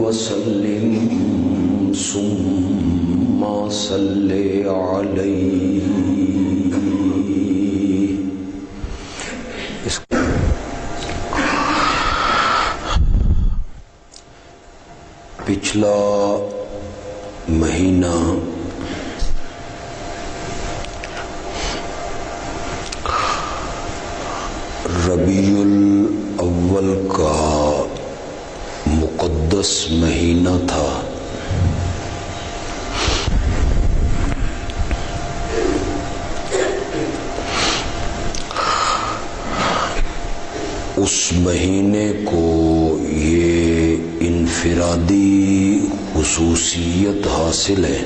وسلم ثم صل علیہ. پچھلا مہینہ ربیع الاول کا مقدس مہینہ تھا. اس مہینے کو یہ انفرادی خصوصیت حاصل ہے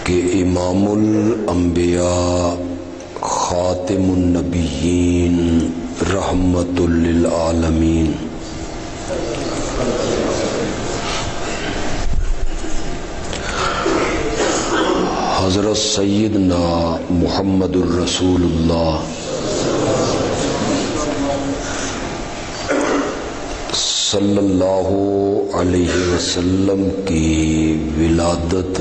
کہ امام الانبیاء خاتم النبیین رحمت للعالمین حضرت سیدنا محمد الرسول اللہ صلی اللہ علیہ وسلم کی ولادت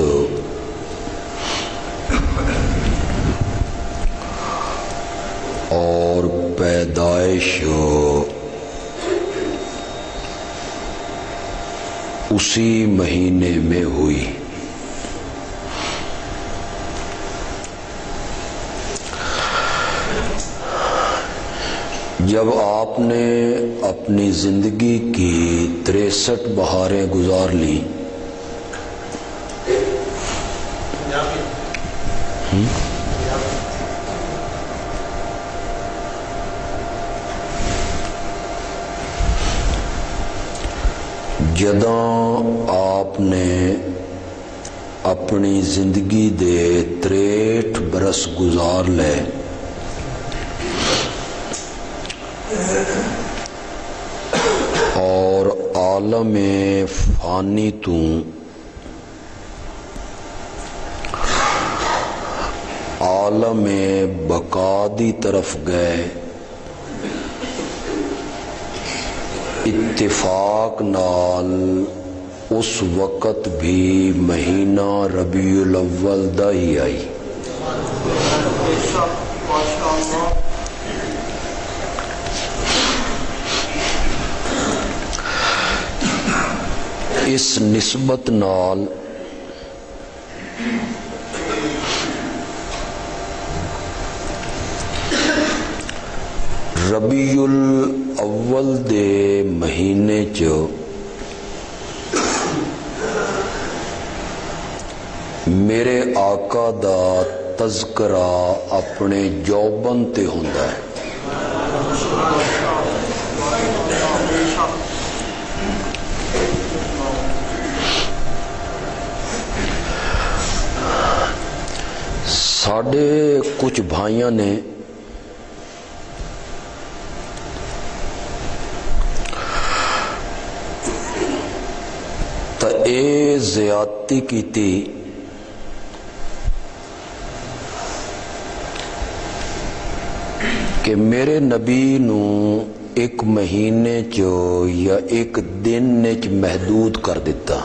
اور پیدائش اسی مہینے میں ہوئی. جب آپ نے اپنی زندگی کی 63 بہاریں گزار لی جداں آپ نے اپنی زندگی دے 63 برس گزار لے اور عالم فانی تو عالم بقا دی طرف گئے، اتفاق نال اس وقت بھی مہینہ ربیع الاول دا ہی آئی. اس نسبت نال ربیع الاول دے مہینے چ میرے آقا دا تذکرہ اپنے جوبن تے ہوندا ہے. ساڈے کچھ بھائیاں نے تا اے زیادتی کیتی کہ میرے نبی نو ایک مہینے چ یا ایک دن چ محدود کر دیتا.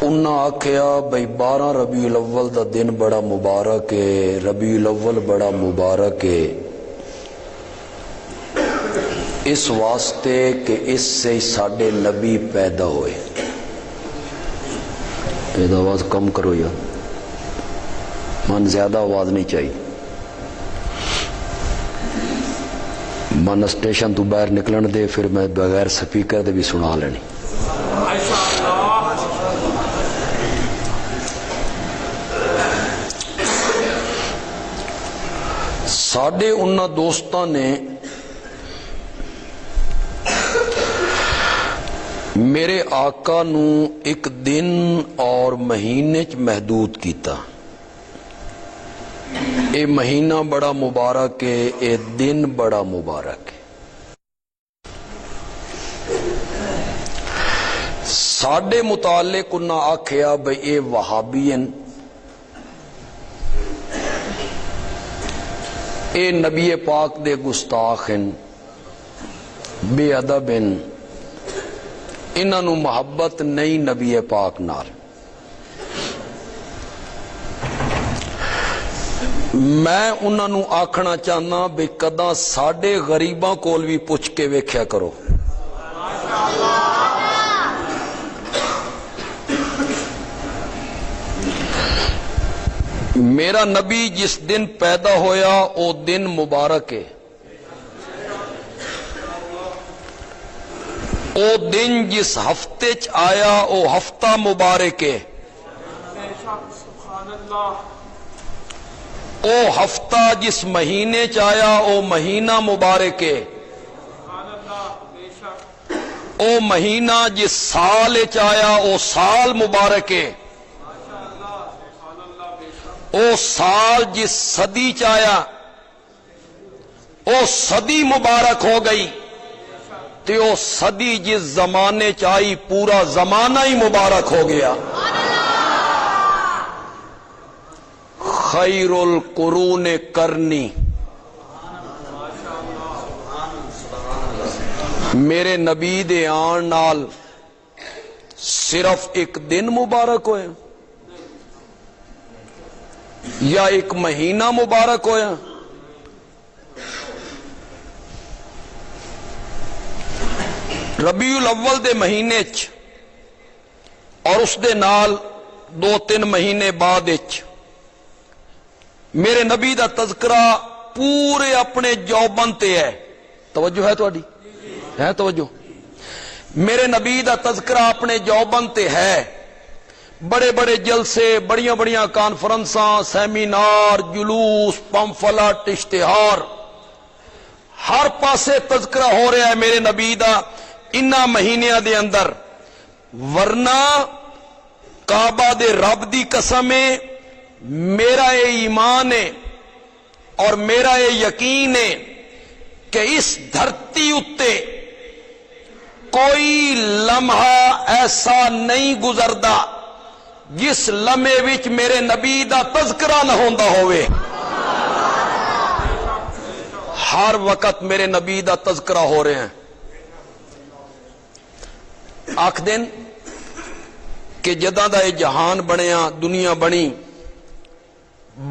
انہاں آکھیا بھئی 12 ربیع الاول دا دن بڑا مبارک ہے، ربیع الاول بڑا مبارک ہے اس واسطے کہ اس سے ساڈے نبی پیدا ہوئے. یہ آواز کم کرو یا من زیادہ آواز نہیں چاہیے. من اسٹیشن تو باہر نکلن دے پھر میں بغیر سپیکر دے بھی سنا لینی. ساڈے انہاں دوستاں نے میرے آقا نو ایک دن اور مہینے چ محدود کیتا. اے مہینہ بڑا مبارک ہے، اے دن بڑا مبارک ہے. ساڈے متعلق انہاں آکھیا بھئی اے وہابی ہیں، اے نبی پاک دے گستاخ ہیں، بے ادب ہیں، انہاں نو محبت نہیں نبی پاک نال۔ میں انہاں نو آکھنا چاہنا بے کداں ساڈے غریباں کول بھی پوچھ کے ویکھیا کرو۔ میرا نبی جس دن پیدا ہویا او دن مبارک ہے، او دن جس ہفتے چ آیا او ہفتہ مبارک ہے، او ہفتہ جس مہینے چ آیا او مہینہ مبارک ہے، او مہینہ جس سال چ آیا او سال مبارک ہے، او سال جس صدی چ آیا او صدی مبارک ہو گئی، تے او صدی جس زمانے چ آئی پورا زمانہ ہی مبارک ہو گیا۔ خیر القرون کرنی، میرے نبی دے آن نال صرف ایک دن مبارک ہوئے یا ایک مہینہ مبارک ہویا؟ ربیع الاول دے مہینے چ اور اس دے نال 2-3 مہینے بعد میرے نبی دا تذکرہ پورے اپنے جوبن تے ہے۔ توجہ ہے تہاڈی؟ ہے توجہ؟ میرے نبی دا تذکرہ اپنے جوبن تے ہے، بڑے بڑے جلسے، بڑیاں بڑیاں کانفرنساں، سیمینار، جلوس، پمفلٹ، اشتہار، ہر پاسے تذکرہ ہو رہا ہے میرے نبی دا انہاں مہینیاں دے اندر۔ ورنہ کعبہ دے رب دی قسم ہے، میرا یہ ایمان ہے اور میرا یہ یقین ہے کہ اس دھرتی اتے کوئی لمحہ ایسا نہیں گزردا جس لمحے وچ میرے نبی دا تذکرہ نہ ہوندا ہوئے۔ ہر وقت میرے نبی دا تذکرہ ہو رہے ہیں۔ آکھ دن کہ جداں دا یہ جہان بنیا، دنیا بنی،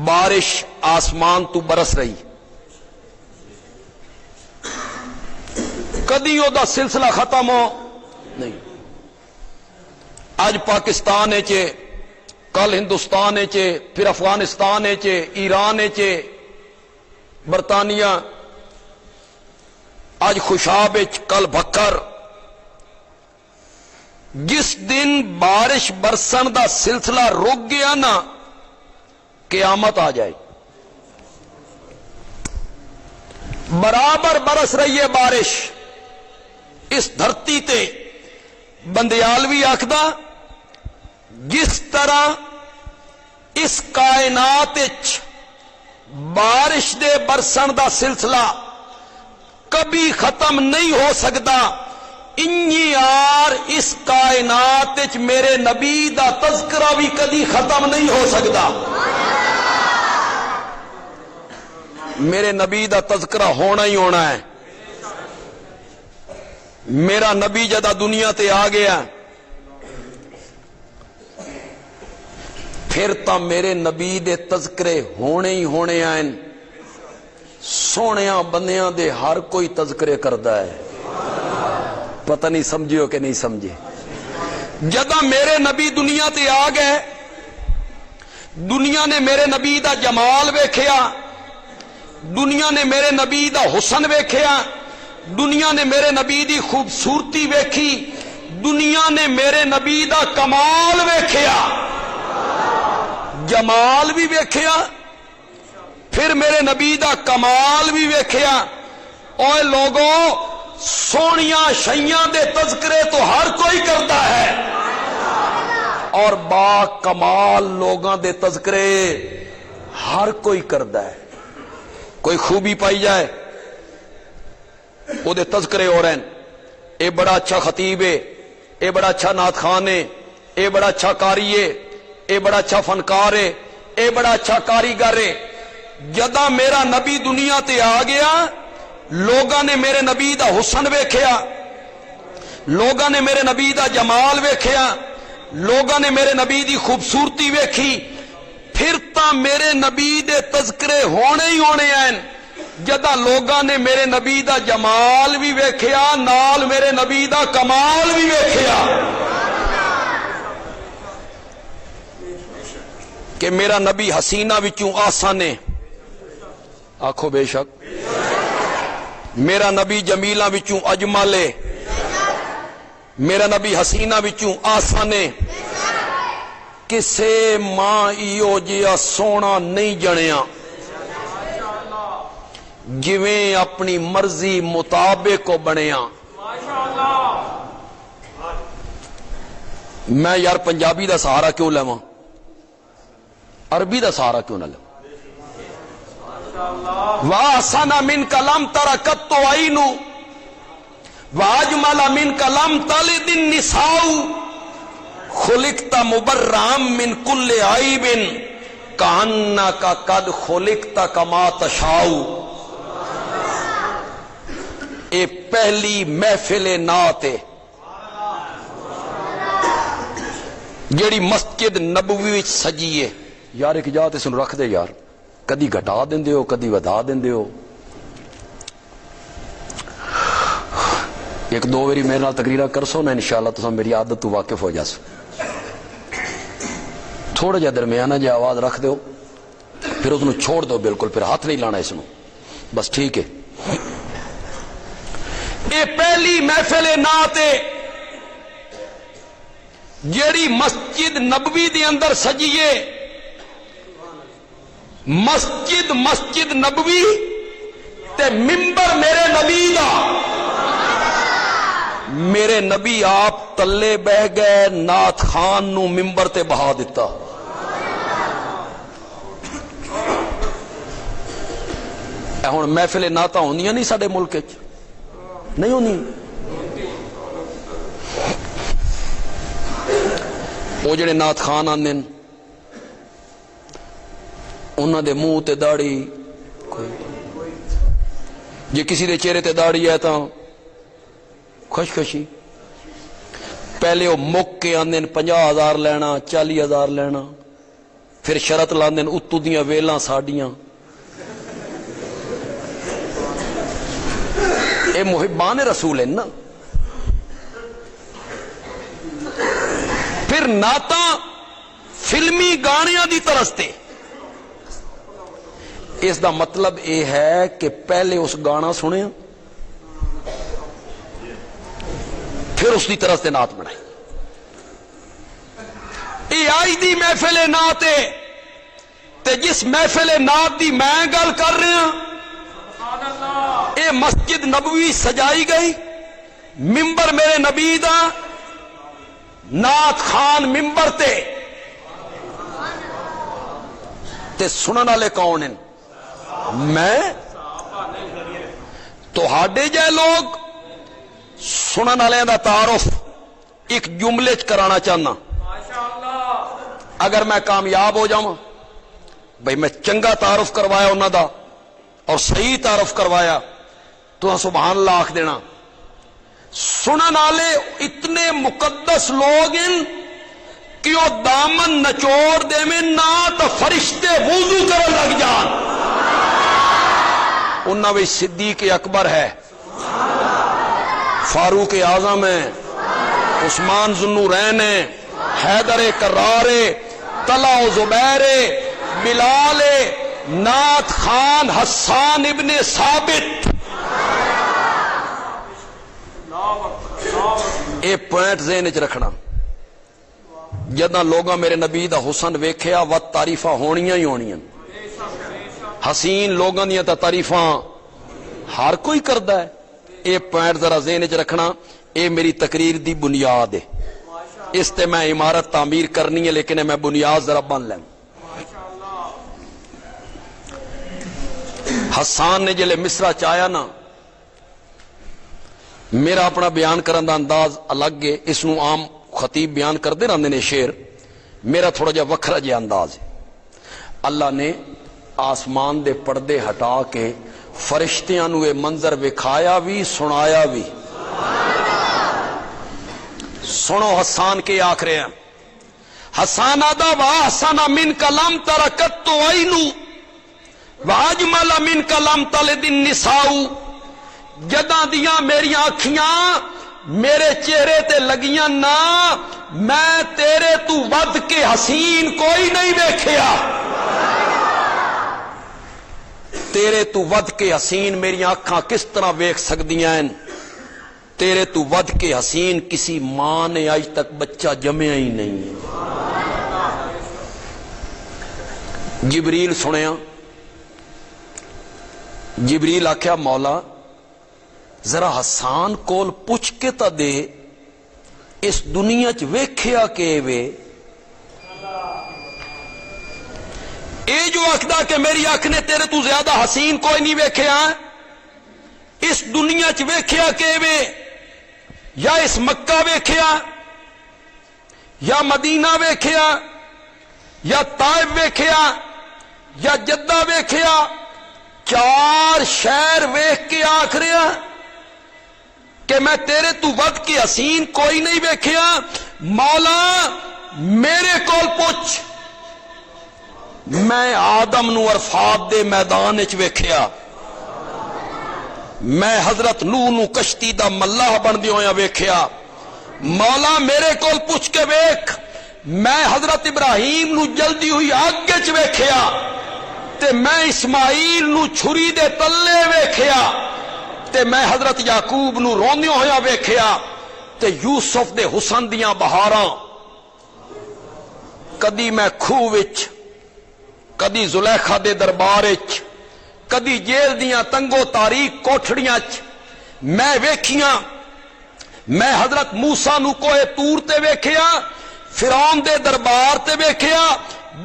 بارش آسمان تو برس رہی، کدی او دا سلسلہ ختم ہو نہیں۔ آج پاکستان چے، کل ہندوستان چے، پھر افغانستان چے، ایران چے، برطانیہ، آج خوشاب کل بکر۔ جس دن بارش برسن دا سلسلہ رک گیا نا، قیامت آ جائے۔ برابر برس رہی ہے بارش اس دھرتی تے۔ بندیالوی آکھدا جس طرح اس کائنات بارش دے برسن دا سلسلہ کبھی ختم نہیں ہو سکتا، انہی یار اس کائنات میرے نبی دا تذکرہ بھی کبھی ختم نہیں ہو سکتا۔ میرے نبی دا تذکرہ ہونا ہی ہونا ہے۔ میرا نبی جدا دنیا تے آ گیا پھر تا میرے نبی دے تذکرے ہونے ہی ہونے آئیں۔ سونیاں بندیاں دے ہر کوئی تذکرے کردا ہے، پتہ نہیں سمجھے ہو کہ نہیں سمجھے۔ جدا میرے نبی دنیا تے آ گئے، دنیا نے میرے نبی دا جمال ویکھیا، دنیا نے میرے نبی دا حسن ویکھیا، دنیا نے میرے نبی دی خوبصورتی ویکھی، دنیا نے میرے نبی دا کمال ویکھیا، جمال بھی ویکھیا، پھر میرے نبی دا کمال بھی ویکھیا۔ اوے لوگوں، سونیاں شیاں دے تذکرے تو ہر کوئی کرتا ہے، اور با کمال لوگاں دے تذکرے ہر کوئی کرتا ہے۔ کوئی خوبی پائی جائے وہ دے تذکرے ہو رہے ہیں، اے بڑا اچھا خطیب ہے، یہ بڑا اچھا نعت خان ہے، یہ بڑا اچھا قاری ہے، یہ بڑا اچھا فنکار ہے، یہ بڑا اچھا کاریگر ہے۔ جدہ میرا نبی دنیا تے آ گیا، لوگاں نے میرے نبی دا حسن ویکھیا، لوگاں نے میرے نبی دا جمال ویکھیا، لوگاں نے میرے نبی دی خوبصورتی ویکھی، پھر تا میرے نبی دے تذکرے ہونے ہی ہونے ہیں۔ جدہ لوگاں نے میرے نبی دا جمال بھی ویکھیا، نال میرے نبی دا کمال بھی ویکھیا کہ میرا نبی حسینہ وچوں آسانے، آکھو بے شک، میرا نبی جمیلہ وچوں اجمالے، میرا نبی حسینہ وچوں آسانے، کسے ماں ایو جیا سونا نہیں جنیا، جویں اپنی مرضی مطابق کو بنیا۔ میں یار پنجابی دا سہارا کیوں لواں، عربی دا سہارا کیوں نہ لواں؟ وَأَحْسَنَ مِنْكَ لَمْ تَرَ قَطُّ عَيْنٌ وَأَجْمَلَ مِنْكَ لَمْ تَلِدِ النِّسَاءُ خُلِقْتَ مُبَرَّأً مِنْ كُلِّ عَيْبٍ كَأَنَّكَ قَدْ خُلِقْتَ كَمَا تَشَاءُ۔ اے پہلی محفل نعت ہے جیڑی مسجد نبوی وچ سجی ہے۔ یار ایک جات اس نو رکھ دے یار، کدی گھٹا دیندے ہو کدی ودا دیندے ہو۔ ایک دو واری میرے نال تقریرا کرسو نا، انشاءاللہ تساں میری عادت تو واقف ہو جاسو۔ تھوڑا جا درمیانہ جا آواز رکھ دیو، پھر اس نو چھوڑ دو بالکل، پھر ہاتھ نہیں لانا اس نو، بس ٹھیک ہے۔ اے پہلی محفل نعت ہے جیڑی مسجد نبوی دے اندر سجیے۔ مسجد نبوی تے ممبر میرے نبی دا، میرے نبی آپ تلے بہ گئے، نعت خان نو ممبر تے بہا دیتا۔ ہن محفل نعتاں ہوندیاں نہیں ساڈے ملک وچ، نہیں ہوندی۔ وہ جڑے نعت خان آندے نے انہاں دے منہ تے داڑھی، جے کسی دے چہرے تے داڑھی ہے تاں خوش خوشی۔ پہلے وہ مک کے آندے 50,000 لینا 40,000 لینا، پھر شرط لاندے اتو دیاں ویلاں ساڈیاں۔ اے محبان رسول ہیں نا۔ پھر نعتاں فلمی گانیاں دی طرز تے، اس دا مطلب یہ ہے کہ پہلے اس گانا سنے پھر اس دی طرز تے نعت بنائی۔ یہ آئی دی محفل نعت ہے تے جس محفل نعت دی میں گل کر رہا ہوں، اے مسجد نبوی سجائی گئی، ممبر میرے نبی دا، نعت خان ممبر تے سنن والے کون ہیں؟ میں تہاڈے جے لوگ۔ سنن والے دا تعارف ایک جملے چ کرانا چاہنا، اگر میں کامیاب ہو جاؤں بھئی میں چنگا تعارف کروایا انہاں دا اور صحیح تعارف کروایا تو سبحان اللہ آکھ دینا۔ سنن والے اتنے مقدس لوگ ہیں کہ وہ دامن نچوڑ دے میں نہ تو فرشتے وضو کر لگ جان۔ انہاں وچ صدیق اکبر ہے، فاروق اعظم ہے، عثمان ذوالنورین ہے، حیدر کرار ہے، طلحہ و زبیر ہے، بلال ہے، نعت خان حسان ابن ثابت۔ اے پوائنٹ ذہن وچ رکھنا، جداں لوگاں میرے نبی دا حسن ویکھیا وت تعریفاں ہونیاں ہی ہونیاں۔ حسین لوگاں دیاں تا تعریفاں ہر کوئی کردا ہے۔ اے پوائنٹ ذرا ذہن وچ رکھنا، اے میری تقریر دی بنیاد ہے، اس تے میں عمارت تعمیر کرنی ہے لیکن میں بنیاد ذرا بن لیں۔ حسان نے جلے مصرع چایا نا، میرا اپنا بیان کرن دا انداز الگ ہے، اس نو عام خطیب بیان کردے رہندے نے شعر، میرا تھوڑا جہا وکھرا جہا انداز ہے۔ اللہ نے آسمان دے پردے ہٹا کے فرشتیاں نو یہ منظر وکھایا بھی سنایا بھی۔ سنو حسان کے آخ رہے ہیں، حسان آدھا وَأَحْسَنَ مِنْكَ لَمْ تَرَ قَطُّ عَيْنٌ وَأَجْمَلَ مِنْكَ لَمْ تَلِدِ النِّسَاءُ۔ جداں دیاں میریاں اکھیاں میرے چہرے تے لگیاں نا، میں تیرے تو ود کے حسین کوئی نہیں ویکھیا۔ تیرے تو ود کے حسین میریاں اکھاں کس طرح ویکھ سکدیاں ہیں؟ تیرے تو ود کے حسین کسی ماں نے آج تک بچہ جمیا ہی نہیں ہے۔ جبریل سنیا، جبریل آکھیا مولا ذرا حسان کول پوچھ کے تا دے، اس دنیا چ ویکھیا کہ وے اے جو آکھدا کہ میری اکھ نے تیرے تو زیادہ حسین کوئی نہیں ویکھیا، اس دنیا چ ویکھیا کہ وے، یا اس مکہ ویکھیا یا مدینہ ویکھیا یا طائف ویکھیا یا جدہ ویکھیا، چار شہر ویکھ کے آکھ رہا کہ میں تیرے تو ود کی حسین کوئی نہیں ویکھیا۔ مولا میرے کول پوچھ، میں آدم نو عرفات دے میدان وچ ویکھیا، میں حضرت نوح نو کشتی دا ملاح بندے ہویا ویکھیا۔ مولا میرے کول پوچھ کے ویکھ، میں حضرت ابراہیم نو جلدی ہوئی اگ وچ ویکھیا، تے میں اسماعیل نو چھری دے تلے ویکھیا، تے میں حضرت یعقوب نو روندے ہویا ویکھیا، تے یوسف دے حسن دیاں بہاراں کدی میں کھوہ وچ، کدی زلیخا دے دربار وچ، کدی جیل دیاں تنگو تاریک کوٹھڑیاں چ میں ویکھیاں۔ میں حضرت موسیٰ نو کوہ طور تے ویکھیا، فرعون دے دربار تے ویکھیا،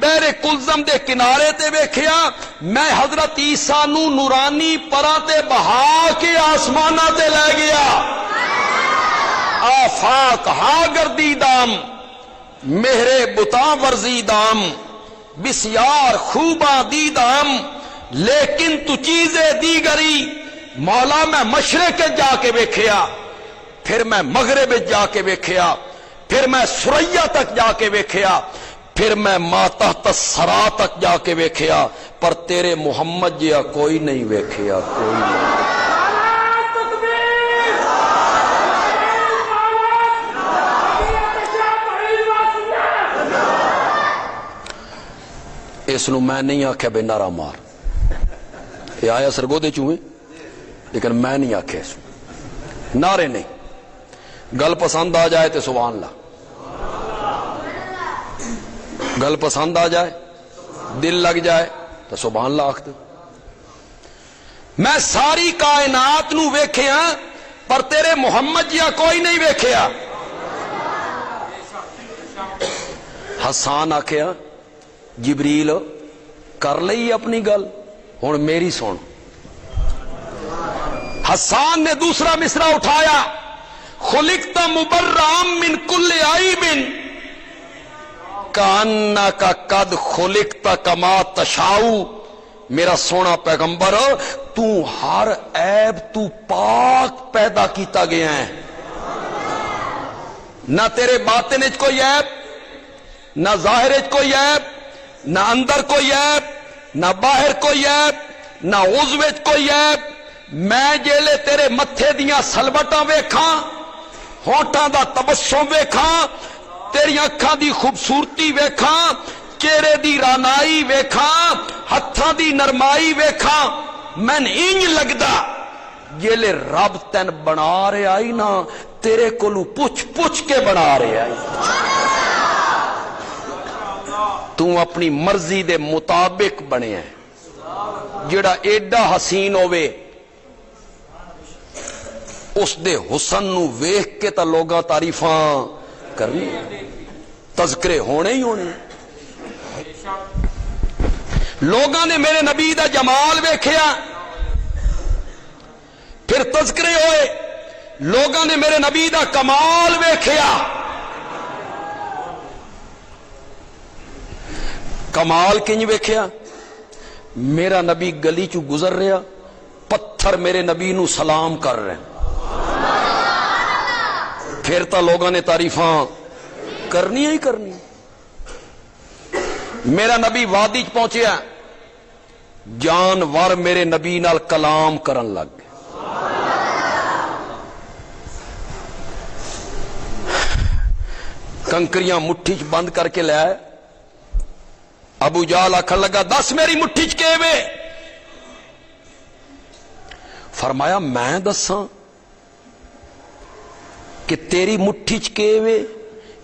بحر کلزم دے کنارے تے ویکھیا، میں حضرت عیسیٰ نو نورانی پراں تے بہا کے آسمانہ تے لے گیا۔ آفاق ہا گردی دام مہرے بتاں ورزی دام، بسیار خوباں دی دام، لیکن تو چیزیں دیگری۔ مولا میں مشرق جا کے ویکھیا، پھر میں مغرب جا کے ویکھیا، پھر میں سریا تک جا کے ویکھیا، پھر میں ما تحت الثری تک جا کے ویکھیا، پر تیرے محمد جیا کوئی نہیں ویکھیا، کوئی نہیں۔ اس نو میں نہیں آکھیا بے نعرہ مار، یہ آیا سرگو دے چوہے، لیکن میں نہیں آکھیا اس نعرے نہیں۔ گل پسند آ جائے تو سبحان اللہ، گل پسند آ جائے دل لگ جائے تو سبحان اللہ آکھ دے۔ میں ساری کائنات نو ویکھیا پر تیرے محمد جیا کوئی نہیں ویکھیا۔ حسان آکھیا جبریل کر لئی اپنی گل، ہن میری سن۔ حسان نے دوسرا مصرع اٹھایا، خلقت مبرئا من کل عیب کانک قد خلقت کما تشاء۔ میرا سونا پیغمبر تو ہر عیب تو پاک پیدا کیتا گیا ہے، نہ تیرے باطن وچ کوئی عیب، نہ ظاہر وچ کوئی عیب، نہ اندر کوئی عیب، نہ باہر کوئی عیب، نہ عضو وچ کوئی عیب۔ میں جیلے تیرے متھے دیاں سلوٹاں ویکھاں، ہونٹاں دا تبسم ویکھاں، تیری اکھاں دی خوبصورتی ویکھاں، چہرے دی رانائی ویکھاں، ہتھاں دی نرمائی ویکھاں، میں انج لگدا جیلے رب تین بنا رہے آئی نا تیرے کولو پوچھ پوچھ کے بنا رہے آئی۔ تو اپنی مرضی دے مطابق بنے ہیں، جڑا ایڈا حسین ہوئے اس دے حسن نو ویکھ کے تا لوگاں تعریفاں کرنی، تذکرے ہونے ہی ہونے۔ لوگاں نے میرے نبی دا جمال ویکھیا، پھر تذکرے ہوئے، لوگوں نے میرے نبی دا کمال ویکھیا. کمال کنج ویکھیا؟ میرا نبی گلی چو گزر رہا، پتھر میرے نبی نو سلام کر رہے ہیں. پھر تو لوگوں نے تعریفاں کرنی ہی کرنی. میرا نبی وادی چ پہنچیا، جانور میرے نبی نال کلام کرن لگ گئے. کنکریاں مٹھی چ بند کر کے لے آئے. ابو جہل آکھن لگا دس میری مٹھی چ کے وے؟ فرمایا میں دساں کہ تیری مٹھی چ کے وے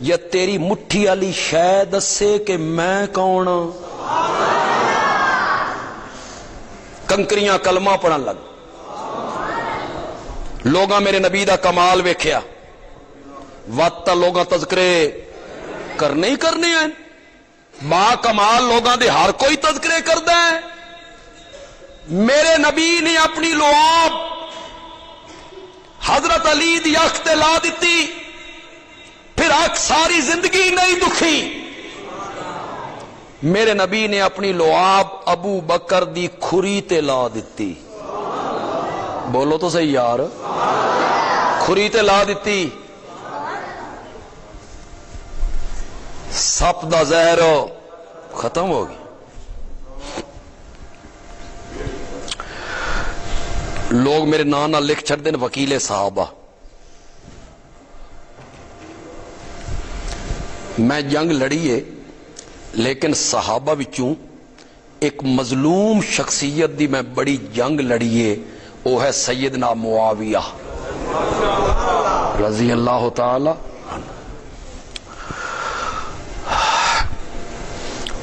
یا تیری مٹھی والی شے دسے کہ میں کون ہاں؟ کنکریاں کلمہ پڑھن لگ. لوگاں میرے نبی دا کمال ویکھیا. وقت لوگاں تذکرے کرنے ہی کرنے ہیں. با کمال لوگاں دے ہر کوئی تذکرے کردا ہے. میرے نبی نے اپنی لعاب حضرت علی دی اکھ تے لا دیتی، پھر اکھ ساری زندگی نہیں دکھی. میرے نبی نے اپنی لعاب ابو بکر دی کھری تے لا دیتی. بولو تو صحیح یار. کھری تے لا دیتی. سپ دا زہر ختم ہو گئی. لوگ میرے نام نہ لکھ چھڑ دیں وکیل صحابہ. میں جنگ لڑی ہے لیکن صحابہ وچوں ایک مظلوم شخصیت دی میں بڑی جنگ لڑی ہے، وہ ہے سیدنا معاویہ رضی اللہ تعالی.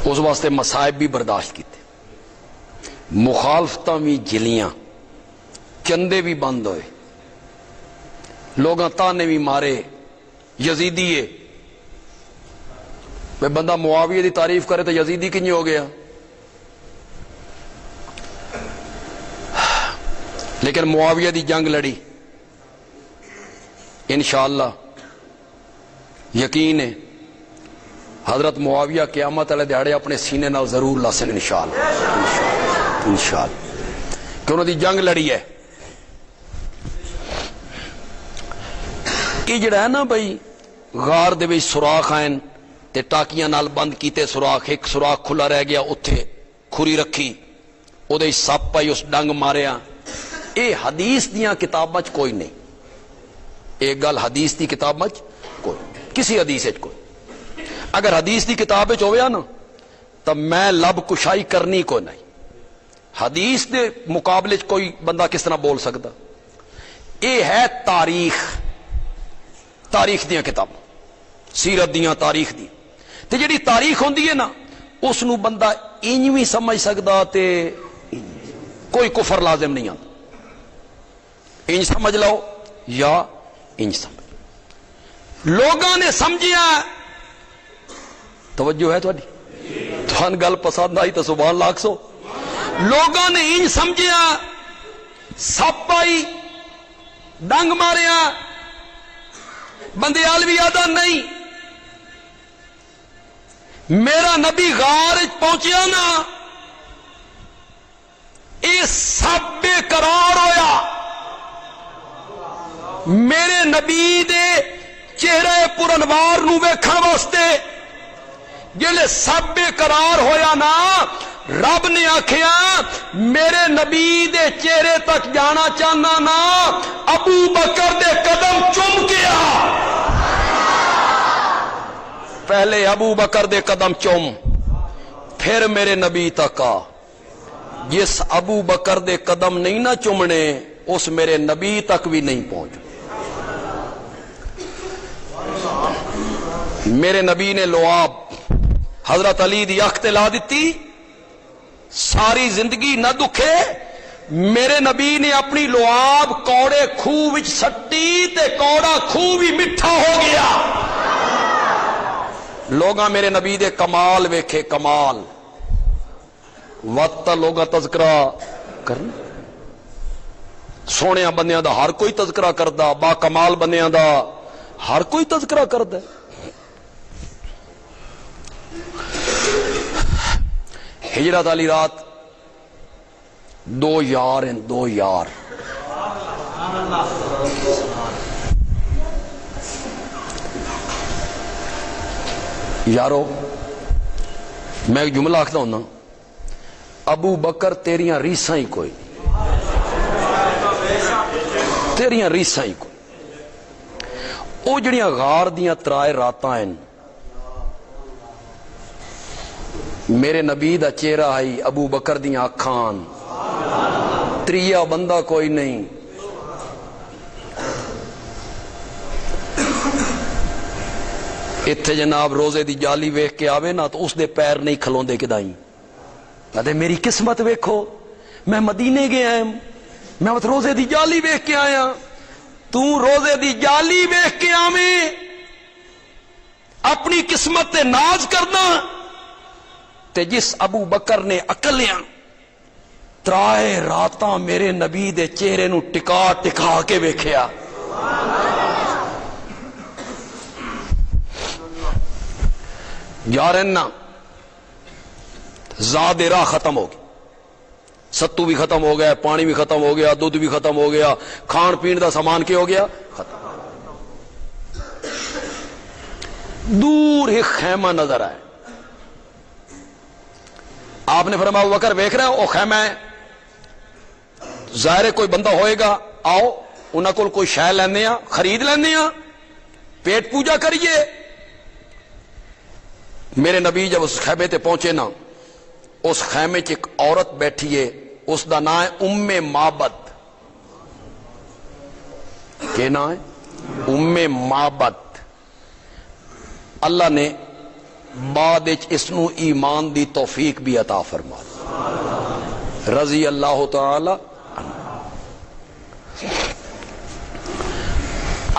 اس واسطے مصائب بھی برداشت کیتے، مخالفتاں بھی جھلیاں، چندے بھی بند ہوئے، لوگاں تانے بھی مارے. یزیدی ہے بے بندہ معاویہ دی تعریف کرے تو یزیدی کنج ہو گیا. لیکن معاویہ دی جنگ لڑی. انشاءاللہ یقین ہے حضرت معاویہ قیامت والے دیہاڑے اپنے سینے نال ضرور لاسن انشاءاللہ کہ انہوں دی جنگ لڑی ہے. یہ جڑا ہے نا بھائی غار دے وچ سوراخ آئن تے ٹاکیاں نال بند کیتے سوراخ، ایک سوراخ کھلا رہ گیا، اتھے کھری رکھی، او دے سپ پائی، اس ڈنگ ماریا. اے حدیث دیاں کتاباں چ کوئی نہیں. ایک گل حدیث دی کتاباں چ کوئی، کسی حدیث وچ کوئی. اگر حدیث دی کتاب وچ ہویا نا تو میں لب کشائی کرنی کو نہیں. حدیث دے مقابلے چ کوئی بندہ کس طرح بول سکتا؟ اے ہے تاریخ، تاریخ دیاں کتاباں، سیرت دیاں، تاریخ دی. تے جڑی تاریخ ہوندی ہے نا اس نو بندہ انج بھی سمجھ سکدا تے کوئی کفر لازم نہیں آتا. انج سمجھ لو یا انج سمجھ. لوگاں نے سمجھیا، توجہ ہے تھوڑی؟ تھان گل پسند آئی تو سبحان لاکھ سو. لوگاں نے انج سمجھیا، سپ آئی، ڈنگ ماریا، بندیال بھی آدھا نہیں. میرا نبی غار پہنچیا نا، یہ سب بے قرار ہویا. میرے نبی دے چہرے پرانوار نو ویکھن واسطے جلے سب بے قرار ہویا نا، رب نے آکھیا میرے نبی دے چہرے تک جانا چاہنا نا، ابو بکر دے قدم چوم کے آ. پہلے ابو بکر دے قدم چوم، پھر میرے نبی تک آ. جس ابو بکر دے قدم نہیں نہ چومنے اس میرے نبی تک بھی نہیں پہنچ. میرے نبی نے لعاب حضرت علی دی اکھ تے لا دیتی، ساری زندگی نہ دکھے. میرے نبی نے اپنی لعاب کوڑے خوہ وچ سٹی تے کوڑا خوہ بھی میٹھا ہو گیا. لوگاں میرے نبی دے کمال ویکھے، کمال. وقت لوگاں تذکرہ کرنا. سونے بندیاں دا ہر کوئی تذکرہ کردا، با کمال بندیاں دا ہر کوئی تذکرہ کردا ہے۔ ہجرت والی رات دو یار ہیں، دو یار، یارو میں ایک جملہ آختا ہوں نا، ابو بکر تیریاں ریساں ہی کوئی، تیریاں ریساں ہی کوئی۔ او جڑیاں غار دیاں ترائے راتاں ہیں، میرے نبی دا چہرہ ہے، ابو بکر دیاں اکھان، تریا بندہ کوئی نہیں۔ اتھے جناب روزے دی جالی ویکھ کے آوے نا تو اس دے پیر نہیں کھلوندے کدائیں، کہتے میری قسمت ویکھو، میں مدینے گیا ہوں، میں روزے دی جالی ویکھ کے آیا۔ تو روزے دی جالی ویکھ کے آویں، اپنی قسمت تے ناز کرنا، تے جس ابو بکر نے اکلیاں ترائے راتاں میرے نبی دے چہرے نو ٹکا ٹکا کے ویکھیا، یارن نا زاد راہ ختم ہو گئی، ستو بھی ختم ہو گیا، پانی بھی ختم ہو گیا، دودھ بھی ختم ہو گیا، کھان پین دا سامان کیا ہو گیا ختم۔ دور ایک خیمہ نظر آئے، آپ نے فرمایا ابو بکر ویکھ رہے ہو او خیمہ ہے، ظاہر کوئی بندہ ہوئے گا، آؤ انہاں کول کوئی شے لینے ہاں، خرید لینے ہاں، پیٹ پوجا کریے۔ میرے نبی جب اس خیمے تے پہنچے نا، اس خیمے چ ایک عورت بیٹھی ہے، اس دا نام ہے ام معبد۔ کیا نام ہے؟ ام معبد۔ اللہ نے بعد اس نو ایمان دی توفیق بھی عطا فرما، رضی اللہ تعالی عنہ۔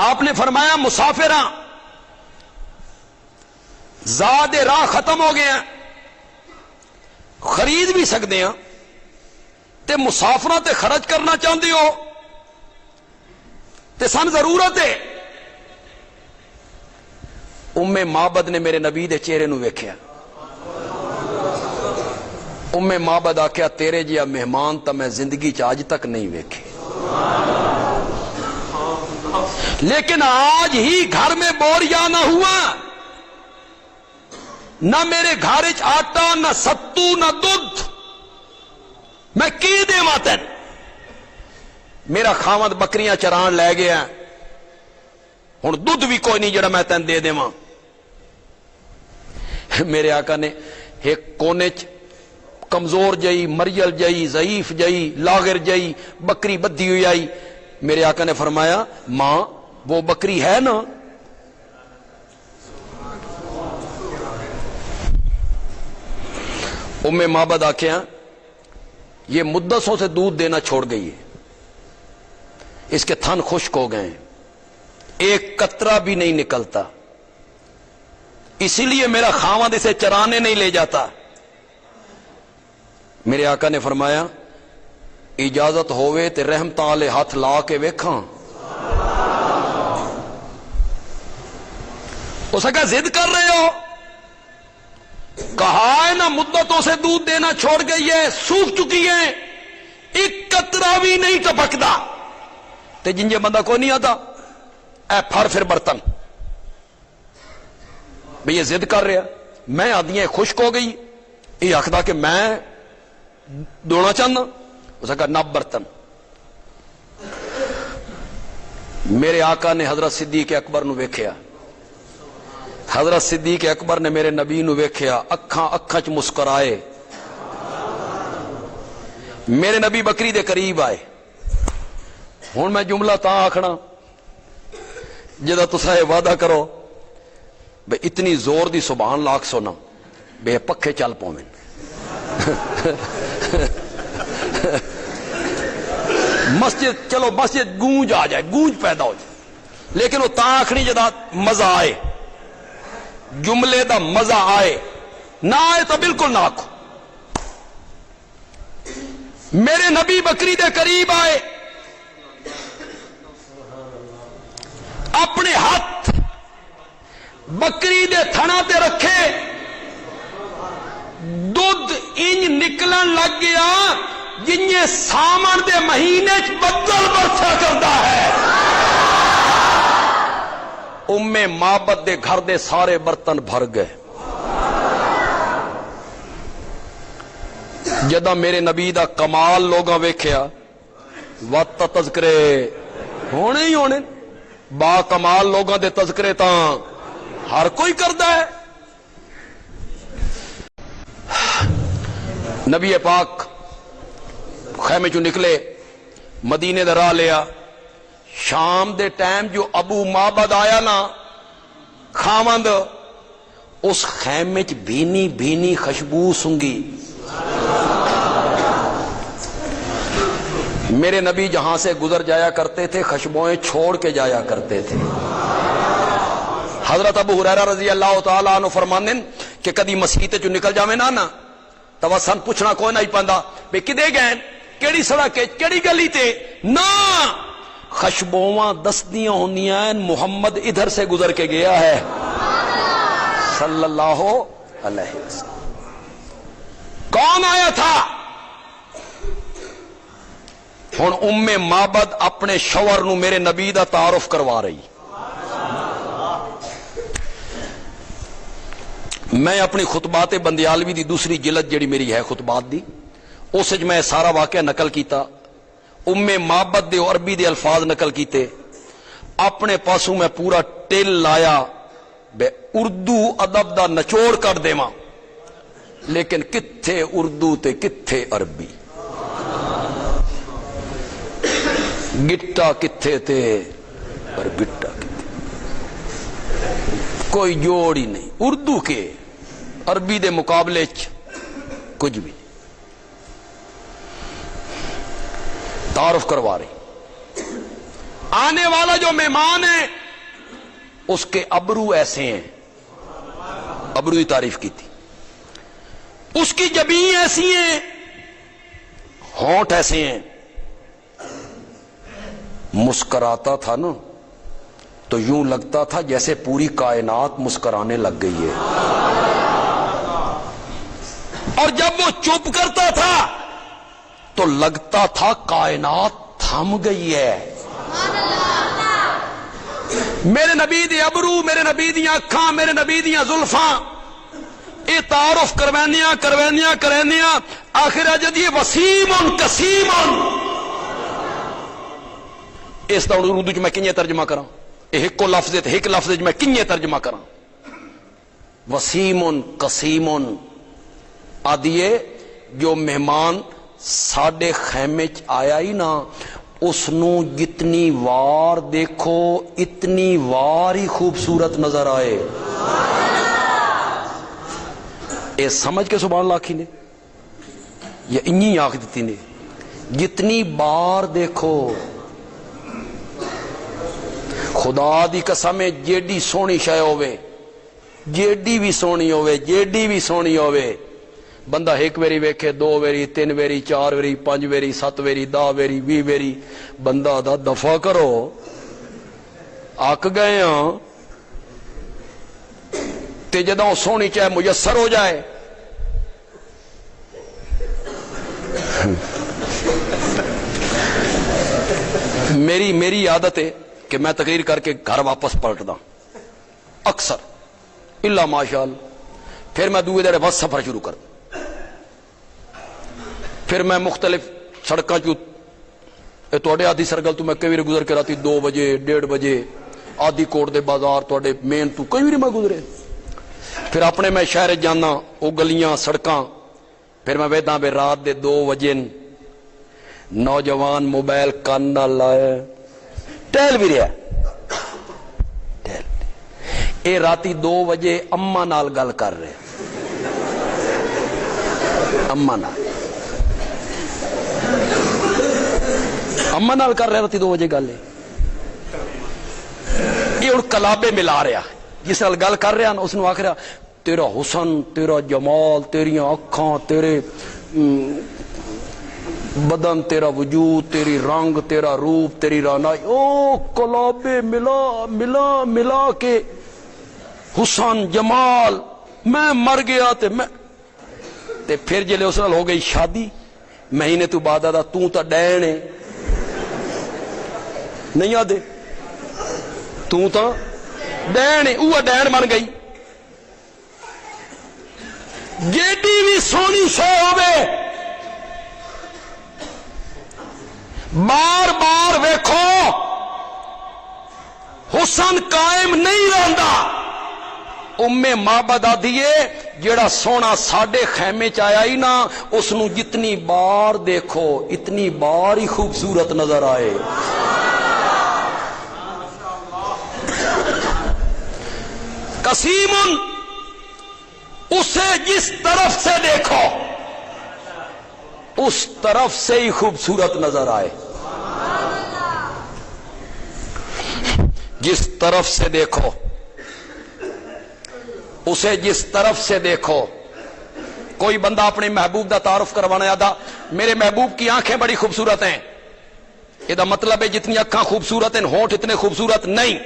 آپ نے فرمایا مسافراں زاد راہ ختم ہو گیا، خرید بھی سکتے ہیں تے مسافراں تے خرچ کرنا چاہتے ہو تے سن ضرورت ہے۔ ام معبد نے میرے نبی دے چہرے نو ویکھیا، ام معبد آکھیا تیرے جیا مہمان تا میں زندگی چ آج تک نہیں ویکھے، لیکن آج ہی گھر میں بوریا نہ ہوا، نہ میرے گھر آٹا، نہ ستو، نہ دودھ، میں کی دیواں تین؟ میرا خاوند بکریاں چران لے گیا، ہن دودھ بھی کوئی نہیں جڑا میں تین دے دیواں۔ میرے آقا نے ایک کونے چ کمزور جئی، مریل جئی، ضعیف جئی، لاغر جئی بکری بدھی ہوئی آئی، میرے آقا نے فرمایا ماں وہ بکری ہے نا؟ ام معبد آکھیا یہ مدتوں سے دودھ دینا چھوڑ گئی ہے، اس کے تھن خشک ہو گئے ہیں، ایک قطرہ بھی نہیں نکلتا، اسی لیے میرا خاوند اسے چرانے نہیں لے جاتا۔ میرے آقا نے فرمایا اجازت ہوئے تے رحمت والے ہاتھ لا کے ویکھاں۔ اس کا ضد کر رہے ہو، کہا ہے نا مدتوں سے دودھ دینا چھوڑ گئی ہے، سوکھ چکی ہے، ایک قطرہ بھی نہیں ٹپکتا، تے جنجے بندہ کوئی نہیں آتا، اے پھر برتن بھئی یہ ضد کر رہا، میں آدھی خشک ہو گئی، یہ آخدا کہ میں دونا چاہنا، اس کا نب برتن۔ میرے آقا نے حضرت صدیق اکبر نو ویکھیا، حضرت صدیق اکبر نے میرے نبی نو ویکھیا، اکھاں اکھاں چ مسکرائے، میرے نبی بکری دے قریب آئے۔ ہن میں جملہ تاں آکھنا جدا تسا یہ وعدہ کرو بے اتنی زور دی سبحان اللہ سونا بے پکھے چل پویں، مسجد چلو مسجد گونج آ جائے، گونج پیدا ہو جائے، لیکن وہ تاں آکھنی جدا مزہ آئے، جملے دا مزہ آئے، نہ آئے تو بالکل نہ آکھو۔ میرے نبی بکری دے قریب آئے، اپنے ہاتھ بکری دے تھنا تے رکھے، دودھ انج نکلن لگ گیا جنہیں سامن دے مہینے بدل برسا کرتا ہے۔ معبد دے گھر دے سارے برتن بھر گئے۔ جدہ میرے نبی دا کمال لوگاں ویکھیا، وقت تذکرے ہونے ہی ہونے، با کمال لوگاں دے تذکرے تاں ہر کوئی کردا ہے۔ نبی پاک خیمے چوں نکلے، مدینے دا راہ لیا، شام دے ٹائم جو ابو معبد آیا نا خاوند، اس خیمے چ بھینی بھینی خوشبو سنگی۔ میرے نبی جہاں سے گزر جایا کرتے تھے خوشبوئیں چھوڑ کے جایا کرتے تھے۔ حضرت ابو ہریرہ رضی اللہ تعالیٰ عنہ فرمانے کہ کدی مسیح تے جو نکل جاوے نا تو سن پوچھنا کوئی نہیں پاندا بے کدے گئے، کیڑی سڑک کیڑی گلی تے، نا خوشبوواں دسدیاں ہوندیاں ہیں محمد ادھر سے گزر کے گیا ہے صلی اللہ علیہ وسلم۔ کون آیا تھا؟ ہن معبد اپنے شوہر نو میرے نبی دا تعارف کروا رہی۔ میں اپنی خطبات بندیالوی دی دوسری جلد جڑی میری ہے خطبات دی، اس وچ میں سارا واقعہ نقل کیتا، معبد دے عربی دے الفاظ نقل کیتے، اپنے پاسوں میں پورا ٹل لایا بے اردو ادب دا نچوڑ کر دیواں، لیکن کتھے اردو تے کتھے عربی، گٹا کتھے تے اور گٹا کتھے، کوئی جوڑ ہی نہیں، اردو کے عربی دے مقابلے کچھ بھی۔ تعارف کروا رہی، آنے والا جو مہمان ہے اس کے ابرو ایسے ہیں، ابرو کی تعریف کی تھی، اس کی جبیں ایسی ہیں، ہونٹ ایسے ہیں، مسکراتا تھا نا تو یوں لگتا تھا جیسے پوری کائنات مسکرانے لگ گئی ہے، اور جب وہ چپ کرتا تھا تو لگتا تھا کائنات تھم گئی ہے۔ میرے نبی دی ابرو، میرے نبی دی اکھاں، میرے نبی دی زلفاں، یہ تعارف کروانیاں آخر جدی وسیم قسیم، اس دا اردو چ میں کنجے ترجمہ کراں، ایک لفظ تے ایک لفظ میں کنجے ترجمہ کراں؟ وسیم قسیم آدیے جو مہمان ساڈے خیمے چ آیا ہی نا، اس نو جتنی وار دیکھو اتنی وار ہی خوبصورت نظر آئے۔ اے سمجھ کے سبحان اللہ آکھی نے یا انہی آکھ دیتی نے، جتنی بار دیکھو، خدا دی قسم جیڈی سونی شے ہوے، جیڈی بھی سونی ہوے، بندہ ایک ویری ویکھے، دو ویری، تین ویری، چار ویری، پانچ ویری، 7 ویری، 10 ویری، 20 ویری، بندہ دا دفع کرو، آک گئے ہاں تے جدوں سونی چاہے میسر ہو جائے میری عادت ہے کہ میں تقریر کر کے گھر واپس پلٹدا اکثر الا ماشاءاللہ، پھر میں دوے دڑے بس سفر شروع کر، پھر میں مختلف سڑکاں تواڈے آدھی سرگل تو میں کئی بار گزر کے راتی 2 بجے 1:30 بجے آدھی کوٹ دے بازار تواڈے مین تو کئی بار میں گزرے، پھر اپنے میں شہر جانا وہ گلیاں سڑکاں، پھر میں ویداں بے رات دے 2 بجے نوجوان موبائل کان نال لائے ٹہل بھی رہا، اے راتی 2 بجے اما نال گل کر رہے، اما نال کر رہے راتی 2 بجے گل ہے، یہ ہوں کلابے ملا رہا، جس نال گل کر رہا نا اس نو آخ رہا تیرا حسن، تیرا جمال، تیریاں اکھاں، تیرے بدن تیرا وجود، تیری رنگ، تیرا روپ، تیری رانائی، او کلابے ملا ملا ملا کے حسن جمال، میں مر گیا تے پھر جلے اس نال ہو گئی شادی، مہینے تو بعد آدھا تو ڈین ہے، نہیں آدھے تو ڈین ہے، اوہ ڈین بن گئی۔ جیڈی بھی سونی شے ہوئے بار بار ویکھو حسن قائم نہیں رہندا۔ معبد آدھیے جیڑا سونا ساڈے خیمے چ آیا ہی نا، اس نو جتنی بار دیکھو اتنی بار ہی خوبصورت نظر آئے۔ قسیم اسے جس طرف سے دیکھو اس طرف سے ہی خوبصورت نظر آئے، جس طرف سے دیکھو اسے جس طرف سے دیکھو۔ کوئی بندہ اپنے محبوب دا تعارف کروانا یادا میرے محبوب کی آنکھیں بڑی خوبصورت ہیں، یہ مطلب ہے جتنی اکھاں خوبصورت ہیں ہونٹ اتنے خوبصورت نہیں۔